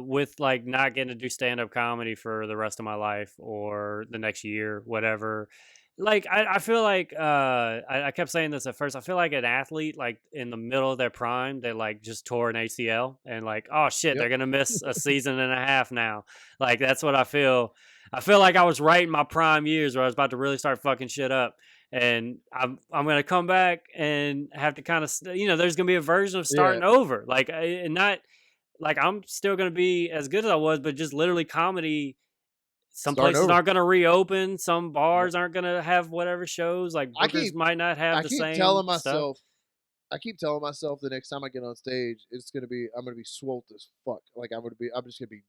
with like not getting to do stand-up comedy for the rest of my life or the next year, whatever. Like I feel like I kept saying this at first. I feel like an athlete like in the middle of their prime, they like just tore an ACL and like, oh shit, they're gonna miss a season and a half now. Like that's what I feel. I feel like I was right in my prime years where I was about to really start fucking shit up. And I'm gonna come back and have to kind of there's gonna be a version of starting over, like and not like I'm still gonna be as good as I was, but just literally comedy some Starting places over. aren't going to reopen. Some bars aren't going to have whatever shows. Like Booker's might not have the same stuff. I keep telling myself the next time I get on stage, I'm gonna be swolled as fuck. Like I'm just gonna be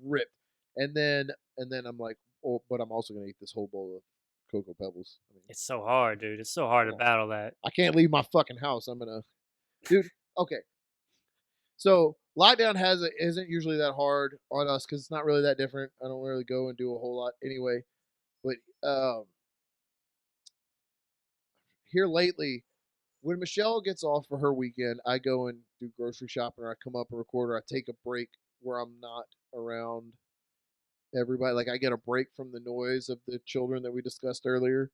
ripped. And then I'm like, oh, but I'm also gonna eat this whole bowl of Cocoa Pebbles. I mean, It's so hard, dude. It's so hard to battle that. I can't leave my fucking house. Dude. Okay. So lockdown isn't usually that hard on us because it's not really that different. I don't really go and do a whole lot anyway. But here lately, when Michelle gets off for her weekend, I go and do grocery shopping, or I come up and record, or I take a break where I'm not around everybody. Like I get a break from the noise of the children that we discussed earlier.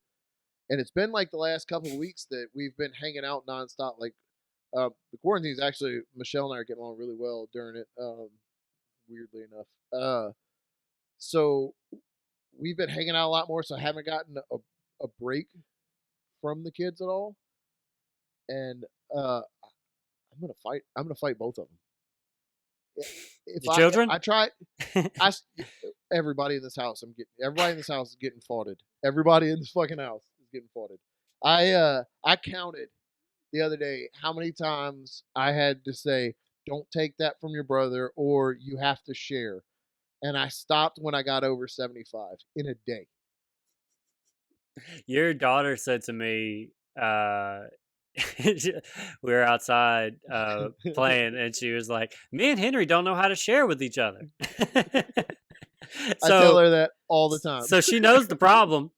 And it's been like the last couple of weeks that we've been hanging out nonstop. Like the quarantine is actually, Michelle and I are getting along really well during it. Weirdly enough. So we've been hanging out a lot more. So I haven't gotten a break from the kids at all. And I'm gonna fight both of them. If the children? I try. Everybody in this house is getting foughted. Everybody in this fucking house is getting foughted. I counted the other day how many times I had to say, "Don't take that from your brother," or "You have to share," and I stopped when I got over 75 in a day. Your daughter said to me, we were outside playing, and she was like, "Me and Henry don't know how to share with each other." I tell her that all the time. So she knows the problem.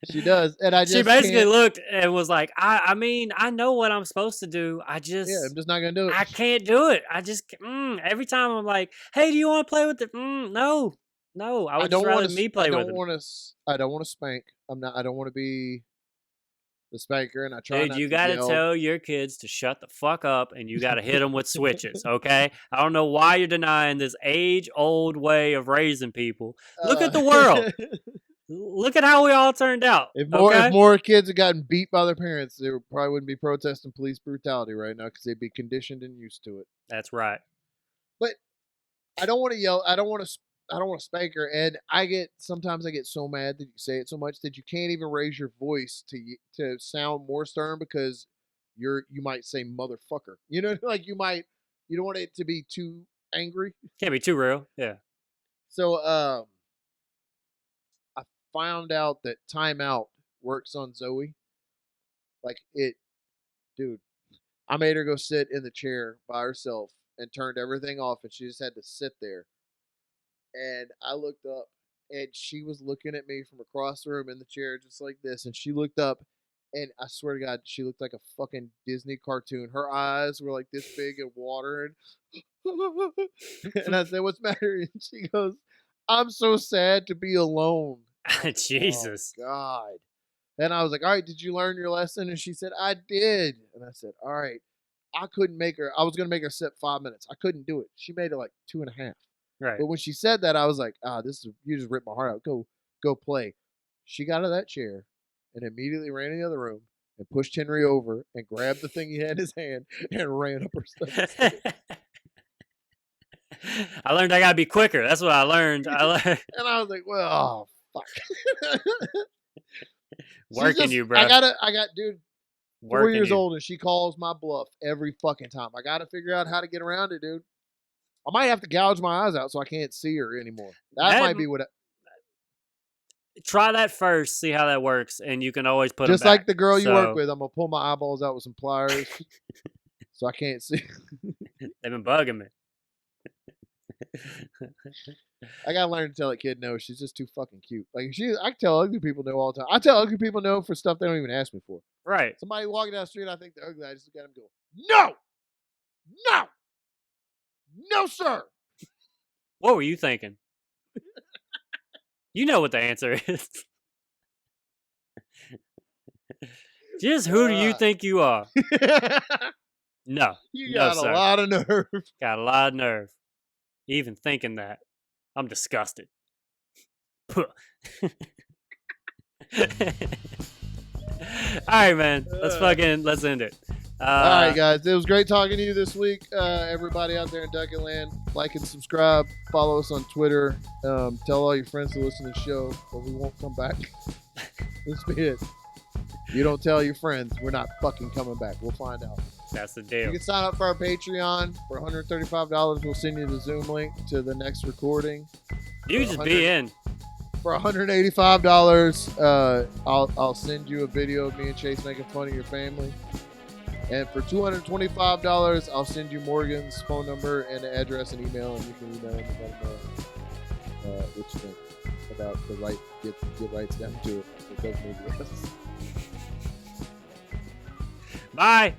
She does, and she basically looked and was like, I mean, I know what I'm supposed to do. I'm just not gonna do it. I can't do it. I just every time I'm like, hey, do you want to play with it? No. I would just rather me play with it. I don't want to spank. I don't want to be the spanker, and I try. Dude, you got to tell your kids to shut the fuck up, and you got to hit them with switches, okay? I don't know why you're denying this age-old way of raising people. Look at the world. Look at how we all turned out. If more kids had gotten beat by their parents, they probably wouldn't be protesting police brutality right now because they'd be conditioned and used to it. That's right. But I don't want to yell. I don't want to spank her, and sometimes I get so mad that you say it so much that you can't even raise your voice to sound more stern because you might say motherfucker. You know, like you don't want it to be too angry. Can't be too real. Yeah. So I found out that timeout works on Zoe. Like dude. I made her go sit in the chair by herself and turned everything off, and she just had to sit there. And I looked up, and she was looking at me from across the room in the chair just like this, and she looked up, and I swear to God, she looked like a fucking Disney cartoon. Her eyes were like this big and watering. And I said, "What's the matter?" And she goes, "I'm so sad to be alone." Jesus. Oh, God. And I was like, "All right, did you learn your lesson?" And she said, "I did." And I said, "All right." I couldn't make her. I was going to make her sit 5 minutes. I couldn't do it. She made it like 2.5. Right. But when she said that, I was like, you just ripped my heart out. Go play. She got out of that chair and immediately ran in the other room and pushed Henry over and grabbed the thing he had in his hand and ran up her steps. I learned I got to be quicker. That's what I learned. And I was like, well, fuck. Working you, bro. I got, dude, 4 years old, and she calls my bluff every fucking time. I got to figure out how to get around it, dude. I might have to gouge my eyes out so I can't see her anymore. That might be what. Try that first, see how that works, and you can always put just them back. Like the girl you work with. I'm gonna pull my eyeballs out with some pliers, so I can't see. They've been bugging me. I gotta learn to tell that kid no. She's just too fucking cute. Like I tell ugly people no all the time. I tell ugly people no for stuff they don't even ask me for. Right. Somebody walking down the street, I think they're ugly. I just look at them and go, no, sir. What were you thinking? You know what the answer is. Just who do you think you are? No. You got a lot of nerve. Got a lot of nerve. Even thinking that. I'm disgusted. All right, man. Let's end it. All right, guys. It was great talking to you this week. Everybody out there in Ducket Land, like and subscribe. Follow us on Twitter. Tell all your friends to listen to the show, but we won't come back. This be it. You don't tell your friends, we're not fucking coming back. We'll find out. That's the deal. You can sign up for our Patreon for $135. We'll send you the Zoom link to the next recording. You just be in. For $185, I'll send you a video of me and Chase making fun of your family. And for $225, I'll send you Morgan's phone number and address and email, and you can email him and let him know what you think about the right. Get rights down to it. It doesn't need to. Bye.